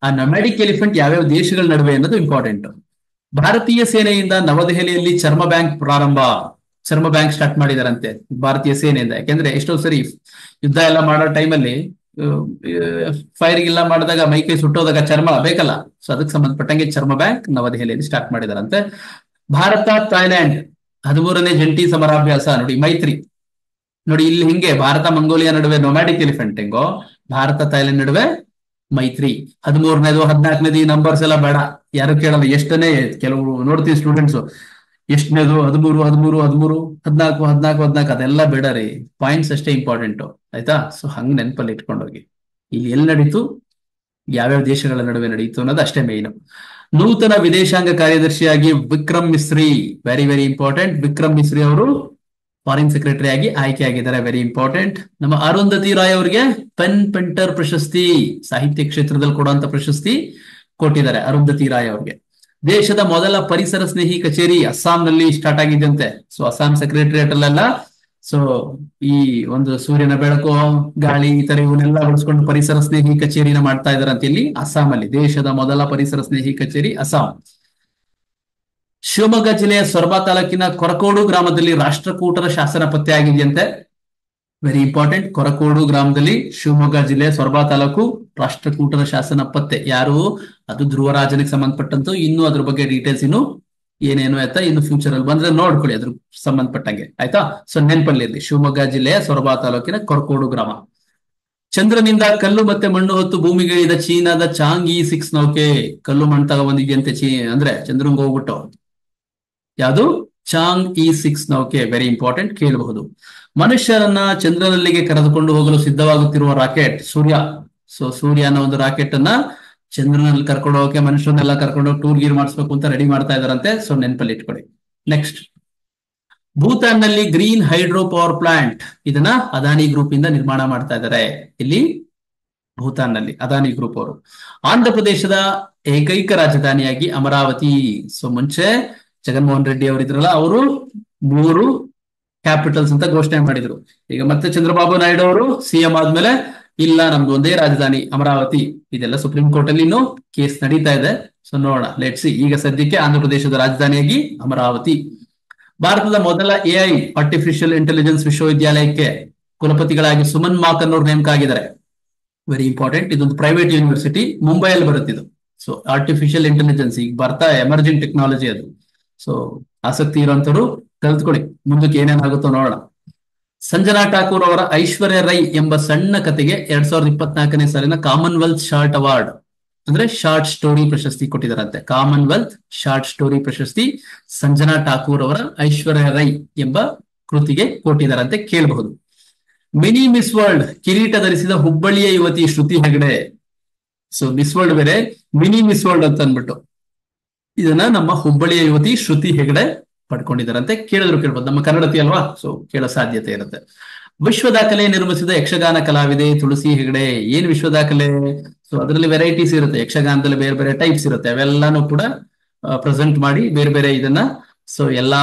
ಆ ನೊಮ್ಯಾಡಿಕ್ ಎಲಿಫೆಂಟ್ ಯಾವ್ಯಾವ ದೇಶಗಳ ನಡುವೆ ಅನ್ನೋದು ಇಂಪಾರ್ಟೆಂಟ್. ಭಾರತೀಯ ಸೇನೆಯಿಂದ ನವದೆಹಲಿಯಲ್ಲಿ ಚರ್ಮ ಬ್ಯಾಂಕ್ ಪ್ರಾರಂಭ. ಚರ್ಮ ಬ್ಯಾಂಕ್ ಸ್ಟಾರ್ಟ್ ಮಾಡಿದಾರಂತೆ ಭಾರತೀಯ ಸೇನೆಯಿಂದ. ಯಾಕೆಂದ್ರೆ ಎಷ್ಟೋ ಸರಿ ಯುದ್ಧ ಎಲ್ಲ ಮಾಡೋ ಟೈಮಲ್ಲಿ ಫೈರಿಂಗ್ ಎಲ್ಲ ಮಾಡಿದಾಗ ಮೈಕೈ ಸುಟ್ಟೋದಾಗ ಚರ್ಮ ಬೇಕಲ್ಲ. ಸೊ ಅದಕ್ಕೆ ಸಂಬಂಧಪಟ್ಟಂಗೆ ಚರ್ಮ ಬ್ಯಾಂಕ್ ನವದೆಹಲಿಯಲ್ಲಿ ಸ್ಟಾರ್ಟ್ ಮಾಡಿದಾರಂತೆ. ಭಾರತ ಥೈಲ್ಯಾಂಡ್ 13ನೇ ಜಂಟಿ ಸಮರಾಭ್ಯಾಸ. ನೋಡಿ, ಮೈತ್ರಿ ನೋಡಿ ಇಲ್ಲಿ ಹಿಂಗೆ ಭಾರತ ಮಂಗೋಲಿಯಾ ನಡುವೆ ನೊಮ್ಯಾಡಿಕ್ ಎಲಿಫೆಂಟ್ ಹೆಂಗೋ, ಭಾರತ ಥೈಲ್ಯಾಂಡ್ ನಡುವೆ ಮೈತ್ರಿ. 13ನೇದು 14ನೇದು ಈ ನಂಬರ್ಸ್ ಎಲ್ಲ ಬೇಡ, ಯಾರು ಕೇಳಲ್ಲ. ಎಷ್ಟನೇ ಕೆಲವು ನೋಡ್ತೀವಿ ಸ್ಟೂಡೆಂಟ್ಸ್, ಎಷ್ಟನೇದು 13 13 13 14 14 14 ಅದೆಲ್ಲ ಬೇಡ ರೀ, ಪಾಯಿಂಟ್ಸ್ ಅಷ್ಟೇ ಇಂಪಾರ್ಟೆಂಟ್, ಆಯ್ತಾ? ಸೊ ಹಂಗ್ ನೆನಪಲ್ಲಿ ಇಟ್ಕೊಂಡೋಗಿ. ಇಲ್ಲಿ ಎಲ್ಲಿ ನಡೀತು, ಯಾವ್ಯಾವ ದೇಶಗಳ ನಡುವೆ ನಡೀತು ಅನ್ನೋದು ಅಷ್ಟೇ ಮೇಯ್ನು. ನೂತನ ವಿದೇಶಾಂಗ ಕಾರ್ಯದರ್ಶಿಯಾಗಿ Vikram Misri, very very important. Vikram Misri ಅವರು ಫಾರಿನ್ ಸೆಕ್ರೆಟರಿ ಆಗಿ ಆಯ್ಕೆ ಆಗಿದ್ದಾರೆ, ವೆರಿ ಇಂಪಾರ್ಟೆಂಟ್. ನಮ್ಮ ಅರುಂಧತಿ ರಾಯ್ ಅವರಿಗೆ ಪೆನ್ ಪೆಂಟರ್ ಪ್ರಶಸ್ತಿ, ಸಾಹಿತ್ಯ ಕ್ಷೇತ್ರದಲ್ಲಿ ಕೊಡುವಂತ ಪ್ರಶಸ್ತಿ ಕೊಟ್ಟಿದ್ದಾರೆ ಅರುಂಧತಿ ರಾಯ್ ಅವ್ರಿಗೆ. ದೇಶದ ಮೊದಲ ಪರಿಸರ ಸ್ನೇಹಿ ಕಚೇರಿ ಅಸ್ಸಾಂನಲ್ಲಿ ಸ್ಟಾರ್ಟ್ ಆಗಿದ್ದಂತೆ. ಸೊ ಅಸ್ಸಾಂ ಸೆಕ್ರೆಟರಿಯೇಟ್ ಅಲ್ಲೆಲ್ಲ ಸೊ ಈ ಒಂದು ಸೂರ್ಯನ ಬೆಳಕು, ಗಾಳಿ, ಈ ತರ ಇವನ್ನೆಲ್ಲ ಬಳಸ್ಕೊಂಡು ಪರಿಸರ ಸ್ನೇಹಿ ಕಚೇರಿನ ಮಾಡ್ತಾ ಇದಾರೆ ಅಂತ ಇಲ್ಲಿ ಅಸ್ಸಾಂ ಅಲ್ಲಿ. ದೇಶದ ಮೊದಲ ಪರಿಸರ ಸ್ನೇಹಿ ಕಚೇರಿ ಅಸ್ಸಾಂ. ಶಿವಮೊಗ್ಗ ಜಿಲ್ಲೆಯ ಸೊರಬ ತಾಲೂಕಿನ ಕೊರಕೋಡು ಗ್ರಾಮದಲ್ಲಿ ರಾಷ್ಟ್ರಕೂಟರ ಶಾಸನ ಪತ್ತೆ ಆಗಿದೆಯಂತೆ. Very important. ಕೊರಕೋಡು ಗ್ರಾಮದಲ್ಲಿ ಶಿವಮೊಗ್ಗ ಜಿಲ್ಲೆ ಸೊರಬ ತಾಲೂಕು ರಾಷ್ಟ್ರಕೂಟರ ಶಾಸನ ಪತ್ತೆ. ಯಾರು? ಅದು ಧ್ರುವರಾಜನಿಗೆ ಸಂಬಂಧಪಟ್ಟಂತು. ಇನ್ನು ಅದ್ರ ಬಗ್ಗೆ ಡೀಟೇಲ್ಸ್ ಇನ್ನು ಏನೇನು ಆಯ್ತಾ ಇನ್ನು ಫ್ಯೂಚರ್ ಅಲ್ಲಿ ಬಂದ್ರೆ ನೋಡ್ಕೊಳ್ಳಿ ಅದ್ರ ಸಂಬಂಧಪಟ್ಟಂಗೆ, ಆಯ್ತಾ. ಸೊ ನೆನಪಲ್ಲಿ ಇರಲಿ, ಶಿವಮೊಗ್ಗ ಜಿಲ್ಲೆಯ ಸೊರಬ ತಾಲೂಕಿನ ಕೊರಕೋಡು ಗ್ರಾಮ. ಚಂದ್ರನಿಂದ ಕಲ್ಲು ಮತ್ತೆ ಮಣ್ಣು ಹೊತ್ತು ಭೂಮಿಗೆ ಇಳಿದ ಚೀನಾದ ಚಾಂಗ್ E6 ನೌಕೆ ಕಲ್ಲು ಮಣ್ಣು ತಗೊಂಡ್ಬಂದಿದ್ಯಂತೆ. ಅಂದ್ರೆ ಚಂದ್ರಂಗ್ ಹೋಗ್ಬಿಟ್ಟು ಯಾವುದು? ಚಾಂಗ್ E6 ನೌಕೆ. ವೆರಿ ಇಂಪಾರ್ಟೆಂಟ್, ಕೇಳಬಹುದು. ಮನುಷ್ಯರನ್ನ ಚಂದ್ರನಲ್ಲಿಗೆ ಕರೆದುಕೊಂಡು ಹೋಗಲು ಸಿದ್ಧವಾಗುತ್ತಿರುವ ರಾಕೆಟ್ ಸೂರ್ಯ. ಸೊ ಸೂರ್ಯ ಅನ್ನೋ ಒಂದು ರಾಕೆಟ್ ಅನ್ನ ಚಂದ್ರನಲ್ಲಿ ಕರ್ಕೊಂಡು ಹೋಗಕ್ಕೆ ಮನುಷ್ಯರನ್ನೆಲ್ಲ ಕರ್ಕೊಂಡು ಟೂರ್ ಗೀರ್ ಮಾಡಿಸ್ಬೇಕು ಅಂತ ರೆಡಿ ಮಾಡ್ತಾ ಇದಾರಂತೆ. ಸೊ ನೆನಪಲ್ಲಿ ಇಟ್ಕೊಳ್ಳಿ. ನೆಕ್ಸ್ಟ್, ಭೂತಾನ್ ನಲ್ಲಿ ಗ್ರೀನ್ ಹೈಡ್ರೋ ಪವರ್ ಪ್ಲಾಂಟ್. ಇದನ್ನ ಅದಾನಿ ಗ್ರೂಪ್ ಇಂದ ನಿರ್ಮಾಣ ಮಾಡ್ತಾ ಇದ್ದಾರೆ. ಇಲ್ಲಿ ಭೂತಾನ್ ನಲ್ಲಿ ಅದಾನಿ ಗ್ರೂಪ್ ಅವರು. ಆಂಧ್ರ ಪ್ರದೇಶದ ಏಕೈಕ ರಾಜಧಾನಿಯಾಗಿ ಅಮರಾವತಿ. ಸೊ ಮುಂಚೆ ಜಗನ್ಮೋಹನ್ ರೆಡ್ಡಿ ಅವರಿದ್ರಲ್ಲ, ಅವರು 3 ಕ್ಯಾಪಿಟಲ್ಸ್ ಅಂತ ಘೋಷಣೆ ಮಾಡಿದ್ರು. ಈಗ ಮತ್ತೆ ಚಂದ್ರಬಾಬು ನಾಯ್ಡು ಅವರು CM ಆದ್ಮೇಲೆ ಇಲ್ಲ ನಮ್ದು ಒಂದೇ ರಾಜಧಾನಿ ಅಮರಾವತಿ. ಇದೆಲ್ಲ ಸುಪ್ರೀಂ ಕೋರ್ಟ್ ಅಲ್ಲಿ ಇನ್ನು ಕೇಸ್ ನಡೀತಾ ಇದೆ. ಸೊ ನೋಡೋಣ, ಲೆಟ್ಸ್ ಸಿ. ಈಗ ಸದ್ಯಕ್ಕೆ ಆಂಧ್ರ ಪ್ರದೇಶದ ರಾಜಧಾನಿಯಾಗಿ ಅಮರಾವತಿ. ಭಾರತದ ಮೊದಲ AI ಆರ್ಟಿಫಿಷಿಯಲ್ ಇಂಟೆಲಿಜೆನ್ಸ್ ವಿಶ್ವವಿದ್ಯಾಲಯಕ್ಕೆ ಕುಲಪತಿಗಳಾಗಿ ಸುಮನ್ ಮಾಕನ್ ಅವರು ನೇಮಕ ಆಗಿದ್ದಾರೆ. Very important. ಇದೊಂದು ಪ್ರೈವೇಟ್ ಯೂನಿವರ್ಸಿಟಿ, ಮುಂಬೈಯಲ್ಲಿ ಬರುತ್ತಿದ್ದು. ಸೊ ಆರ್ಟಿಫಿಷಿಯಲ್ ಇಂಟೆಲಿಜೆನ್ಸ್ ಈಗ ಬರ್ತಾ ಎಮರ್ಜಿಂಗ್ ಟೆಕ್ನಾಲಜಿ ಅದು. ಸೊ ಆಸಕ್ತಿ ಇರುವಂತವ್ರು ಕಲ್ತ್ಕೊಳ್ಳಿ, ಮುಂದಕ್ಕೆ ಏನೇನಾಗುತ್ತೋ ನೋಡೋಣ. ಸಂಜನಾ ಠಾಕೂರ್ ಅವರ ಐಶ್ವರ್ಯ ರೈ ಎಂಬ ಸಣ್ಣ ಕತೆಗೆ 2024ನೇ ಸಾಲಿನ ಕಾಮನ್ವೆಲ್ತ್ ಶಾರ್ಟ್ ಅವಾರ್ಡ್ ಅಂದ್ರೆ ಶಾರ್ಟ್ ಸ್ಟೋರಿ ಪ್ರಶಸ್ತಿ ಕೊಟ್ಟಿದ್ದಾರಂತೆ. ಕಾಮನ್ವೆಲ್ತ್ ಶಾರ್ಟ್ ಸ್ಟೋರಿ ಪ್ರಶಸ್ತಿ ಸಂಜನಾ ಠಾಕೂರ್ ಅವರ ಐಶ್ವರ್ಯ ರೈ ಎಂಬ ಕೃತಿಗೆ ಕೊಟ್ಟಿದ್ದಾರಂತೆ, ಕೇಳಬಹುದು. ಮಿನಿ ಮಿಸ್ ವರ್ಲ್ಡ್ ಕಿರೀಟ ಧರಿಸಿದ ಹುಬ್ಬಳ್ಳಿಯ ಯುವತಿ ಶ್ರುತಿ ಹೆಗಡೆ. ಸೊ ಮಿಸ್ ವರ್ಲ್ಡ್ ಬೇರೆ, ಮಿನಿ ಮಿಸ್ ವರ್ಲ್ಡ್ ಅಂತ ಅಂದ್ಬಿಟ್ಟು ಇದನ್ನ ನಮ್ಮ ಹುಬ್ಬಳ್ಳಿಯ ಯುವತಿ ಶ್ರುತಿ ಹೆಗಡೆ ಪಡ್ಕೊಂಡಿದ್ದಾರಂತೆ. ಕೇಳ್ಬೋದು, ನಮ್ಮ ಕನ್ನಡತಿ ಅಲ್ವಾ, ಸೊ ಕೇಳೋ ಸಾಧ್ಯತೆ ಇರುತ್ತೆ. ವಿಶ್ವ ದಾಖಲೆ ನಿರ್ಮಿಸಿದ ಯಕ್ಷಗಾನ ಕಲಾವಿದೆ ತುಳಸಿ ಹೆಗಡೆ. ಏನ್ ವಿಶ್ವ ದಾಖಲೆ? ಸೊ ಅದರಲ್ಲಿ ವೆರೈಟೀಸ್ ಇರುತ್ತೆ, ಯಕ್ಷಗಾನದಲ್ಲಿ ಬೇರೆ ಬೇರೆ ಟೈಪ್ಸ್ ಇರುತ್ತೆ. ಅವೆಲ್ಲಾನು ಕೂಡ ಪ್ರೆಸೆಂಟ್ ಮಾಡಿ ಬೇರೆ ಬೇರೆ ಇದನ್ನ, ಸೊ ಎಲ್ಲಾ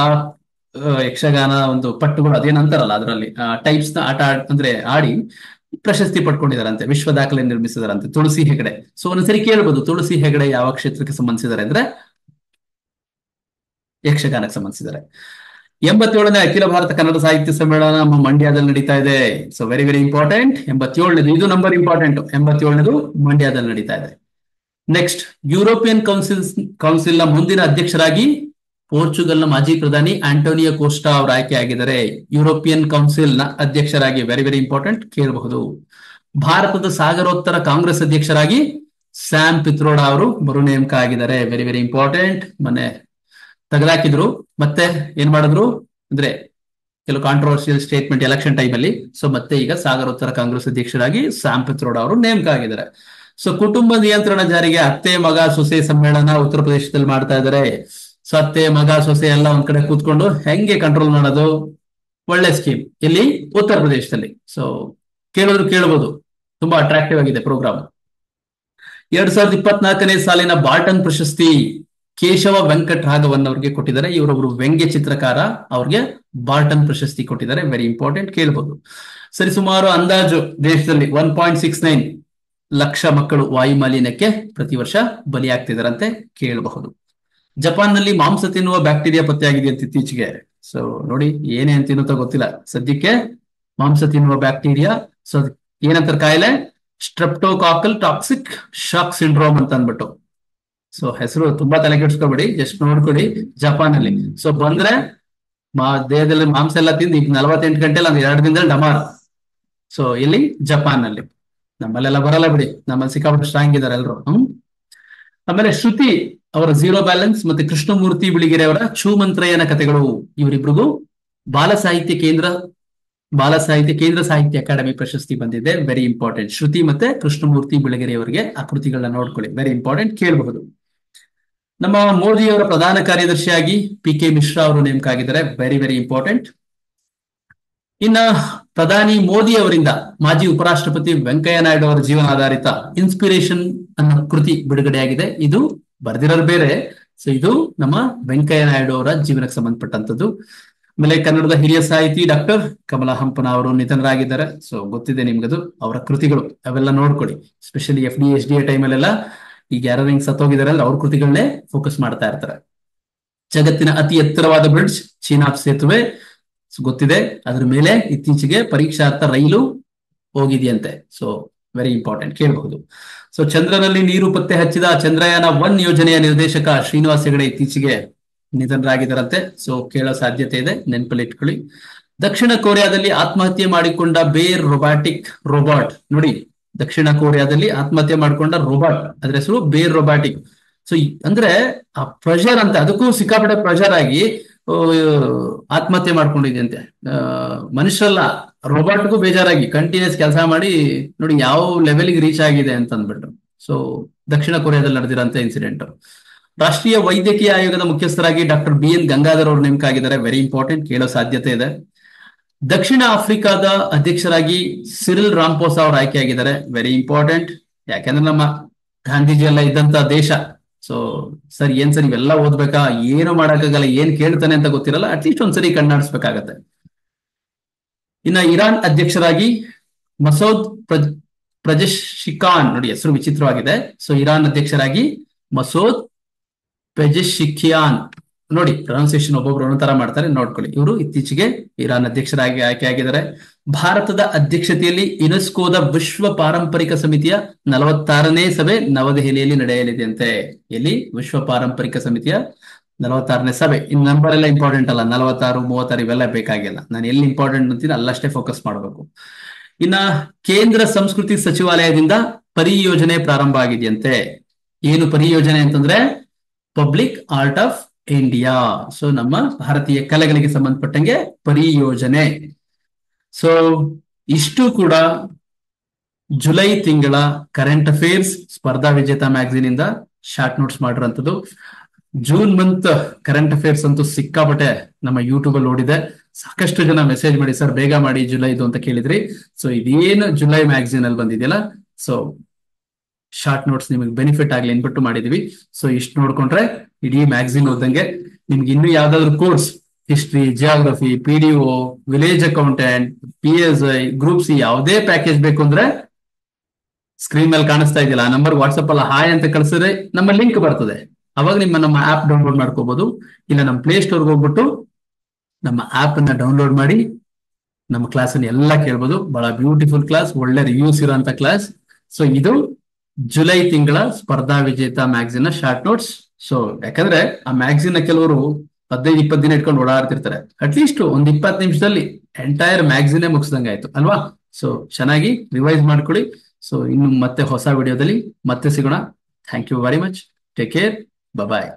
ಯಕ್ಷಗಾನ ಒಂದು ಪಟ್ಟುಗಳು ಅದೇನಂತಾರಲ್ಲ ಅದರಲ್ಲಿ ಟೈಪ್ಸ್ ನ ಆಟ ಅಂದ್ರೆ ಆಡಿ ಪ್ರಶಸ್ತಿ ಪಡ್ಕೊಂಡಿದಾರಂತೆ, ವಿಶ್ವ ದಾಖಲೆ ನಿರ್ಮಿಸಿದಾರಂತೆ ತುಳಸಿ ಹೆಗಡೆ. ಸೊ ಒಂದ್ಸರಿ ಕೇಳ್ಬೋದು, ತುಳಸಿ ಹೆಗಡೆ ಯಾವ ಕ್ಷೇತ್ರಕ್ಕೆ ಸಂಬಂಧಿಸಿದ್ದಾರೆ ಅಂದ್ರೆ ಯಕ್ಷಗಾನಕ್ಕೆ ಸಂಬಂಧಿಸಿದ್ದಾರೆ. 87ನೇ ಅಖಿಲ ಭಾರತ ಕನ್ನಡ ಸಾಹಿತ್ಯ ಸಮ್ಮೇಳನ ನಮ್ಮ ಮಂಡ್ಯದಲ್ಲಿ ನಡೀತಾ ಇದೆ. So very very important. 87ನೇದು ಇದು ನಂಬರ್ ಇಂಪಾರ್ಟೆಂಟ್. 87ನೇದು ಮಂಡ್ಯದಲ್ಲಿ ನಡೀತಾ ಇದೆ. ನೆಕ್ಸ್ಟ್, ಯುರೋಪಿಯನ್ ಕೌನ್ಸಿಲ್ ನ ಮುಂದಿನ ಅಧ್ಯಕ್ಷರಾಗಿ ಪೋರ್ಚುಗಲ್ ನ ಮಾಜಿ ಪ್ರಧಾನಿ ಆಂಟೋನಿಯೋ ಕೋಸ್ಟಾ ಅವರು ಆಯ್ಕೆ ಆಗಿದ್ದಾರೆ. ಯುರೋಪಿಯನ್ ಕೌನ್ಸಿಲ್ ನ ಅಧ್ಯಕ್ಷರಾಗಿ. ವೆರಿ ವೆರಿ ಇಂಪಾರ್ಟೆಂಟ್, ಕೇಳಬಹುದು. ಭಾರತದ ಸಾಗರೋತ್ತರ ಕಾಂಗ್ರೆಸ್ ಅಧ್ಯಕ್ಷರಾಗಿ ಸ್ಯಾಮ್ ಪಿತ್ರೋಡಾ ಅವರು ಮರು ನೇಮಕ ಆಗಿದ್ದಾರೆ. Very very important. ಮೊನ್ನೆ ತೆಗೆದಾಕಿದ್ರು, ಮತ್ತೆ ಏನ್ ಮಾಡಿದ್ರು ಅಂದ್ರೆ ಕೆಲವು ಕಾಂಟ್ರವರ್ಷಿಯಲ್ ಸ್ಟೇಟ್ಮೆಂಟ್ ಎಲೆಕ್ಷನ್ ಟೈಮ್ ಅಲ್ಲಿ. ಸೊ ಮತ್ತೆ ಈಗ ಸಾಗರೋತ್ತರ ಕಾಂಗ್ರೆಸ್ ಅಧ್ಯಕ್ಷರಾಗಿ ಸ್ಯಾಮ್ ಪಿತ್ರೋಡಾ ಅವರು ನೇಮಕ ಆಗಿದ್ದಾರೆ. ಸೊ ಕುಟುಂಬ ನಿಯಂತ್ರಣ ಜಾರಿಗೆ ಅತ್ತೆ ಮಗ ಸೊಸೆ ಸಮ್ಮೇಳನ ಉತ್ತರ ಪ್ರದೇಶದಲ್ಲಿ ಮಾಡ್ತಾ ಇದ್ದಾರೆ. ಸೊ ಅತ್ತೆ ಮಗ ಸೊಸೆ ಎಲ್ಲ ಒಂದ್ ಕಡೆ ಕೂತ್ಕೊಂಡು ಹೆಂಗೆ ಕಂಟ್ರೋಲ್ ಮಾಡೋದು? ಒಳ್ಳೆ ಸ್ಕೀಮ್ ಇಲ್ಲಿ ಉತ್ತರ ಪ್ರದೇಶದಲ್ಲಿ. ಸೊ ಕೇಳಬಹುದು, ತುಂಬಾ ಅಟ್ರಾಕ್ಟಿವ್ ಆಗಿದೆ ಪ್ರೋಗ್ರಾಮ್. 2024ನೇ ಸಾಲಿನ ಬಾಲ್ಟನ್ ಪ್ರಶಸ್ತಿ ಕೇಶವ ವೆಂಕಟ್ ರಾಘವನ್ ಅವರಿಗೆ ಕೊಟ್ಟಿದ್ದಾರೆ. ಇವರೊಬ್ರು ವ್ಯಂಗ್ಯ ಚಿತ್ರಕಾರ, ಅವ್ರಿಗೆ ಬಾಲ್ಟನ್ ಪ್ರಶಸ್ತಿ ಕೊಟ್ಟಿದ್ದಾರೆ. ವೆರಿ ಇಂಪಾರ್ಟೆಂಟ್, ಕೇಳಬಹುದು. ಸರಿ, ಸುಮಾರು ಅಂದಾಜು ದೇಶದಲ್ಲಿ 1.69 ಲಕ್ಷ ಮಕ್ಕಳು ವಾಯು ಮಾಲಿನ್ಯಕ್ಕೆ ಪ್ರತಿ ವರ್ಷ ಬಲಿಯಾಗ್ತಿದಾರಂತೆ, ಕೇಳಬಹುದು. ಜಪಾನ್ ನಲ್ಲಿ ಮಾಂಸ ತಿನ್ನುವ ಬ್ಯಾಕ್ಟೀರಿಯಾ ಪತ್ತೆಯಾಗಿದೆ ಅಂತ ಇತ್ತೀಚೆಗೆ. ಸೊ ನೋಡಿ, ಏನೇ ಅಂತ ತಿನ್ನುತ್ತಾ ಗೊತ್ತಿಲ್ಲ, ಸದ್ಯಕ್ಕೆ ಮಾಂಸ ತಿನ್ನುವ ಬ್ಯಾಕ್ಟೀರಿಯಾ. ಸೊ ಏನಂತಾರೆ ಕಾಯಿಲೆ? ಸ್ಟ್ರೆಪ್ಟೋಕಾಕಲ್ ಟಾಕ್ಸಿಕ್ ಶಾಕ್ ಸಿಂಡ್ರೋಮ್ ಅಂತ ಅಂದ್ಬಿಟ್ಟು. ಸೊ ಹೆಸರು ತುಂಬಾ ತಲೆ ಕೆಡಿಸ್ಕೋಬೇಡಿ, ಜಸ್ಟ್ ನೋಡ್ಕೊಡಿ. ಜಪಾನ್ ಅಲ್ಲಿ ಸೊ ಬಂದ್ರೆ ದೇಹದಲ್ಲಿ ಮಾಂಸ ಎಲ್ಲ ತಿಂದು ಈಗ 48 ಗಂಟೆಲಿ 2 ದಿನದಲ್ಲಿ ಡಮಾರ್. ಸೊ ಇಲ್ಲಿ ಜಪಾನ್ ಅಲ್ಲಿ. ನಮ್ಮಲ್ಲೆಲ್ಲ ಬರಲ್ಲ ಬಿಡಿ, ನಮ್ಮಲ್ಲಿ ಸಿಕ್ಕಾಪಟ್ಟೆ ಸ್ಟ್ರಾಂಗ್ ಇದಾರೆ ಎಲ್ರು. ಆಮೇಲೆ ಶ್ರುತಿ ಅವರ ಝೀರೋ ಬ್ಯಾಲೆನ್ಸ್ ಮತ್ತೆ ಕೃಷ್ಣಮೂರ್ತಿ ಬಿಳಿಗೆರೆ ಅವರ ಛೂಮಂತ್ರಯ್ಯನ ಕಥೆಗಳು, ಇವರಿಬ್ರಿಗೂ ಬಾಲ ಸಾಹಿತ್ಯ ಕೇಂದ್ರ ಸಾಹಿತ್ಯ ಅಕಾಡೆಮಿ ಪ್ರಶಸ್ತಿ ಬಂದಿದೆ. Very important. ಶ್ರುತಿ ಮತ್ತೆ ಕೃಷ್ಣಮೂರ್ತಿ ಬಿಳಿಗೆರೆ ಅವರಿಗೆ ಆ ಕೃತಿಗಳನ್ನ ನೋಡ್ಕೊಳ್ಳಿ, ವೆರಿ ಇಂಪಾರ್ಟೆಂಟ್, ಕೇಳಬಹುದು. ನಮ್ಮ ಮೋದಿ ಅವರ ಪ್ರಧಾನ ಕಾರ್ಯದರ್ಶಿಯಾಗಿ PK ಮಿಶ್ರಾ ಅವರು ನೇಮಕ ಆಗಿದ್ದಾರೆ. Very very important. ಇನ್ನ ಪ್ರಧಾನಿ ಮೋದಿ ಅವರಿಂದ ಮಾಜಿ ಉಪರಾಷ್ಟ್ರಪತಿ ವೆಂಕಯ್ಯ ನಾಯ್ಡು ಅವರ ಜೀವನ ಆಧಾರಿತ ಇನ್ಸ್ಪಿರೇಷನ್ ಅನ್ನೋ ಕೃತಿ ಬಿಡುಗಡೆಯಾಗಿದೆ. ಇದು ಬರ್ದಿರೋರು ಬೇರೆ. ಸೊ ಇದು ನಮ್ಮ ವೆಂಕಯ್ಯ ನಾಯ್ಡು ಅವರ ಜೀವನಕ್ಕೆ ಸಂಬಂಧಪಟ್ಟಂತದ್ದು. ಆಮೇಲೆ ಕನ್ನಡದ ಹಿರಿಯ ಸಾಹಿತಿ ಡಾಕ್ಟರ್ ಕಮಲಾ ಹಂಪನ ಅವರು ನಿಧನರಾಗಿದ್ದಾರೆ. ಸೊ ಗೊತ್ತಿದೆ ನಿಮ್ಗದು. ಅವರ ಕೃತಿಗಳು ಅವೆಲ್ಲ ನೋಡ್ಕೊಳ್ಳಿ. ಸ್ಪೆಷಲಿ FD SDA ಟೈಮಲ್ಲೆಲ್ಲ ಈಗ ಯಾರು ಹಿಂಗ್ ಸತ್ತೋಗಿದಾರೆ ಅಂದ್ರೆ ಅವ್ರ ಕೃತಿಗಳನ್ನೇ ಫೋಕಸ್ ಮಾಡ್ತಾ ಇರ್ತಾರೆ. ಜಗತ್ತಿನ ಅತಿ ಎತ್ತರವಾದ ಬ್ರಿಡ್ಜ್ ಚೀನಾ ಸೇತುವೆ ಗೊತ್ತಿದೆ. ಅದ್ರ ಮೇಲೆ ಇತ್ತೀಚೆಗೆ ಪರೀಕ್ಷಾರ್ಥ ರೈಲು ಹೋಗಿದೆಯಂತೆ. ಸೊ ವೆರಿ ಇಂಪಾರ್ಟೆಂಟ್, ಕೇಳಬಹುದು. ಸೊ ಚಂದ್ರನಲ್ಲಿ ನೀರು ಪತ್ತೆ ಹಚ್ಚಿದ ಚಂದ್ರಯಾನ-1 ಯೋಜನೆಯ ನಿರ್ದೇಶಕ ಶ್ರೀನಿವಾಸ್ ಹೆಗಡೆ ಇತ್ತೀಚೆಗೆ ನಿಧನರಾಗಿದ್ದಾರಂತೆ. ಸೊ ಕೇಳೋ ಸಾಧ್ಯತೆ ಇದೆ, ನೆನಪಲ್ಲಿ ಇಟ್ಕೊಳ್ಳಿ. ದಕ್ಷಿಣ ಕೊರಿಯಾದಲ್ಲಿ ಆತ್ಮಹತ್ಯೆ ಮಾಡಿಕೊಂಡ ಬೇರ್ ರೊಬ್ಯಾಟಿಕ್ ರೋಬೋಟ್ ನೋಡಿ. ದಕ್ಷಿಣ ಕೊರಿಯಾದಲ್ಲಿ ಆತ್ಮಹತ್ಯೆ ಮಾಡಿಕೊಂಡ ರೋಬೋಟ್, ಅದ್ರ ಹೆಸರು ಬೇರ್ ರೊಬ್ಯಾಟಿಕ್. ಸೊ ಅಂದ್ರೆ ಆ ಪ್ರೆಷರ್ ಅಂತ, ಅದಕ್ಕೂ ಸಿಕ್ಕಾಪಟ್ಟೆ ಪ್ರೆಷರ್ ಆಗಿ ಆತ್ಮಹತ್ಯೆ ಮಾಡ್ಕೊಂಡಿದ್ಯಂತೆ. ಮನುಷ್ಯರಲ್ಲ, ರೋಬೋಟ್ಗೂ ಬೇಜಾರಾಗಿ ಕಂಟಿನ್ಯೂಸ್ ಕೆಲಸ ಮಾಡಿ ನೋಡಿ ಯಾವ ಲೆವೆಲ್ಗೆ ರೀಚ್ ಆಗಿದೆ ಅಂತ ಅಂದ್ಬಿಟ್ಟು. ಸೊ ದಕ್ಷಿಣ ಕೊರಿಯಾದಲ್ಲಿ ನಡೆದಿರೋಂಥ ಇನ್ಸಿಡೆಂಟ್. ರಾಷ್ಟ್ರೀಯ ವೈದ್ಯಕೀಯ ಆಯೋಗದ ಮುಖ್ಯಸ್ಥರಾಗಿ ಡಾಕ್ಟರ್ BN ಗಂಗಾಧರ್ ಅವರು ನೇಮಕ ಆಗಿದ್ದಾರೆ. ವೆರಿ ಇಂಪಾರ್ಟೆಂಟ್, ಕೇಳೋ ಸಾಧ್ಯತೆ ಇದೆ. ದಕ್ಷಿಣ ಆಫ್ರಿಕಾದ ಅಧ್ಯಕ್ಷರಾಗಿ ಸಿರಿಲ್ ರಾಂಪೋಸಾ ಅವರು ಆಯ್ಕೆಯಾಗಿದ್ದಾರೆ. ವೆರಿ ಇಂಪಾರ್ಟೆಂಟ್, ಯಾಕೆಂದ್ರೆ ನಮ್ಮ ಗಾಂಧೀಜಿ ಎಲ್ಲ ಇದ್ದಂತ ದೇಶ. ಸೊ ಸರ್ ಏನ್ ಸರ್ ಇವೆಲ್ಲ ಓದ್ಬೇಕಾ, ಏನು ಮಾಡಕ್ಕಾಗಲ್ಲ, ಏನ್ ಕೇಳ್ತಾನೆ ಅಂತ ಗೊತ್ತಿರಲ್ಲ, ಅಟ್ಲೀಸ್ಟ್ ಒಂದ್ಸರಿ ಕಣ್ಣಾಡಿಸ್ಬೇಕಾಗತ್ತೆ. ಇನ್ನ ಇರಾನ್ ಅಧ್ಯಕ್ಷರಾಗಿ ಮಸೂದ್ ಪೆಜೆಶ್ಕಿಯಾನ್ ನೋಡಿ, ಹೆಸರು ವಿಚಿತ್ರವಾಗಿದೆ. ಸೊ ಇರಾನ್ ಅಧ್ಯಕ್ಷರಾಗಿ ಮಸೂದ್ ಪೆಜೆಶ್ಕಿಯಾನ್ ನೋಡಿ, ಪ್ರೊನೌನ್ಸಿಯೇಷನ್ ಒಬ್ಬೊಬ್ರು ಒಂದೊಂದು ತರ ಮಾಡ್ತಾರೆ, ನೋಡ್ಕೊಳ್ಳಿ. ಇವರು ಇತ್ತೀಚೆಗೆ ಇರಾನ್ ಅಧ್ಯಕ್ಷರಾಗಿ ಆಯ್ಕೆಯಾಗಿದ್ದಾರೆ. ಭಾರತದ ಅಧ್ಯಕ್ಷತೆಯಲ್ಲಿ ಯುನೆಸ್ಕೋದ ವಿಶ್ವ ಪಾರಂಪರಿಕ ಸಮಿತಿಯ 46ನೇ ಸಭೆ ನವದೆಹಲಿಯಲ್ಲಿ ನಡೆಯಲಿದೆಯಂತೆ. ಎಲ್ಲಿ? ವಿಶ್ವ ಪಾರಂಪರಿಕ ಸಮಿತಿಯ 46ನೇ ಸಭೆ. ಇನ್ ನಂಬರ್ ಎಲ್ಲ ಇಂಪಾರ್ಟೆಂಟ್ ಅಲ್ಲ, 46, 36 ಇವೆಲ್ಲ ಬೇಕಾಗಿಲ್ಲ. ನಾನು ಎಲ್ಲಿ ಇಂಪಾರ್ಟೆಂಟ್ ಅಂತೀನಿ ಅಲ್ಲಷ್ಟೇ ಫೋಕಸ್ ಮಾಡಬೇಕು. ಇನ್ನ ಕೇಂದ್ರ ಸಂಸ್ಕೃತಿ ಸಚಿವಾಲಯದಿಂದ ಪರಿಯೋಜನೆ ಪ್ರಾರಂಭ ಆಗಿದೆಯಂತೆ. ಏನು ಪರಿಯೋಜನೆ ಅಂತಂದ್ರೆ public art of India. So ನಮ್ಮ ಭಾರತೀಯ ಕಲೆಗಳಿಗೆ ಸಂಬಂಧಪಟ್ಟಂಗೆ ಪರಿಯೋಜನೆ. ಸೊ ಇಷ್ಟು ಕೂಡ ಜುಲೈ ತಿಂಗಳ ಕರೆಂಟ್ ಅಫೇರ್ಸ್ ಸ್ಪರ್ಧಾ ವಿಜೇತ ಮ್ಯಾಗಝೀನ್ ಇಂದ ಶಾರ್ಟ್ ನೋಟ್ಸ್ ಮಾಡಿರೋಂಥದ್ದು. ಜೂನ್ ಮಂತ್ ಕರೆಂಟ್ ಅಫೇರ್ಸ್ ಅಂತೂ ಸಿಕ್ಕಾಪಟ್ಟೆ ನಮ್ಮ ಯೂಟ್ಯೂಬ್ ಅಲ್ಲಿ ನೋಡಿದೆ. ಸಾಕಷ್ಟು ಜನ ಮೆಸೇಜ್ ಮಾಡಿ ಸರ್ ಬೇಗ ಮಾಡಿ ಜುಲೈದು ಅಂತ ಕೇಳಿದ್ರಿ. ಸೊ ಇದೇನು ಜುಲೈ ಮ್ಯಾಗಝೀನ್ ಅಲ್ಲಿ ಬಂದಿದೆಯಲ್ಲ, ಸೊ ಶಾರ್ಟ್ ನೋಟ್ಸ್ ನಿಮಗೆ ಬೆನಿಫಿಟ್ ಆಗ್ಲಿ ಅನ್ಬಿಟ್ಟು ಮಾಡಿದೀವಿ. ಸೊ ಇಷ್ಟು ನೋಡ್ಕೊಂಡ್ರೆ ಇಡೀ ಮ್ಯಾಗಝೀನ್ ಓದಂಗೆ. ನಿಮ್ಗೆ ಇನ್ನೂ ಯಾವ್ದಾದ್ರು course, history, geography, PDO, village accountant, PSI, group C ಯಾವುದೇ ಪ್ಯಾಕೇಜ್ ಬೇಕು ಅಂದ್ರೆ ಸ್ಕ್ರೀನ್ ಮೇಲೆ ಕಾಣಿಸ್ತಾ ಇದೆಯಲ್ಲ ಆ ನಂಬರ್ ವಾಟ್ಸ್ಆಪ್ ಅಲ್ಲಿ ಹಾಯ್ ಅಂತ ಕಳಿಸಿದ್ರೆ ನಮ್ಮ ಲಿಂಕ್ ಬರ್ತದೆ. ಅವಾಗ ನಮ್ಮ ಆಪ್ ಡೌನ್ಲೋಡ್ ಮಾಡ್ಕೋಬಹುದು. ಇಲ್ಲ ನಮ್ಮ ಪ್ಲೇ ಸ್ಟೋರ್ಗೆ ಹೋಗ್ಬಿಟ್ಟು ನಮ್ಮ ಆಪ್ ಅನ್ನ ಡೌನ್ಲೋಡ್ ಮಾಡಿ ನಮ್ಮ ಕ್ಲಾಸ್ ಅನ್ನು ಎಲ್ಲ ಕೇಳ್ಬೋದು. ಬಹಳ ಬ್ಯೂಟಿಫುಲ್ ಕ್ಲಾಸ್, ಒಳ್ಳೆ ರಿವ್ಯೂಸ್ ಇರೋಂತ ಕ್ಲಾಸ್. ಸೊ ಇದು ಜುಲೈ ತಿಂಗಳ ಸ್ಪರ್ಧಾ ವಿಜೇತ ಮ್ಯಾಗಝೀನ್ ಶಾರ್ಟ್ ನೋಟ್ಸ್. ಸೊ ಯಾಕಂದ್ರೆ ಆ ಮ್ಯಾಗಝೀನ್ ಕೆಲವರು 15-20 ದಿನ ಇಟ್ಕೊಂಡು ಓಡಾಡ್ತಿರ್ತಾರೆ. ಅಟ್ಲೀಸ್ಟ್ ಒಂದ್ 20 ನಿಮಿಷದಲ್ಲಿ ಎಂಟೈರ್ ಮ್ಯಾಗಝೀನೇ ಮುಗಿಸ್ದಂಗೆ ಆಯ್ತು ಅಲ್ವಾ? ಸೊ ಚೆನ್ನಾಗಿ ರಿವೈಸ್ ಮಾಡ್ಕೊಳ್ಳಿ. ಸೊ ಇನ್ನು ಮತ್ತೆ ಹೊಸ ವಿಡಿಯೋದಲ್ಲಿ ಮತ್ತೆ ಸಿಗೋಣ. Thank you very much. Take care. Bye.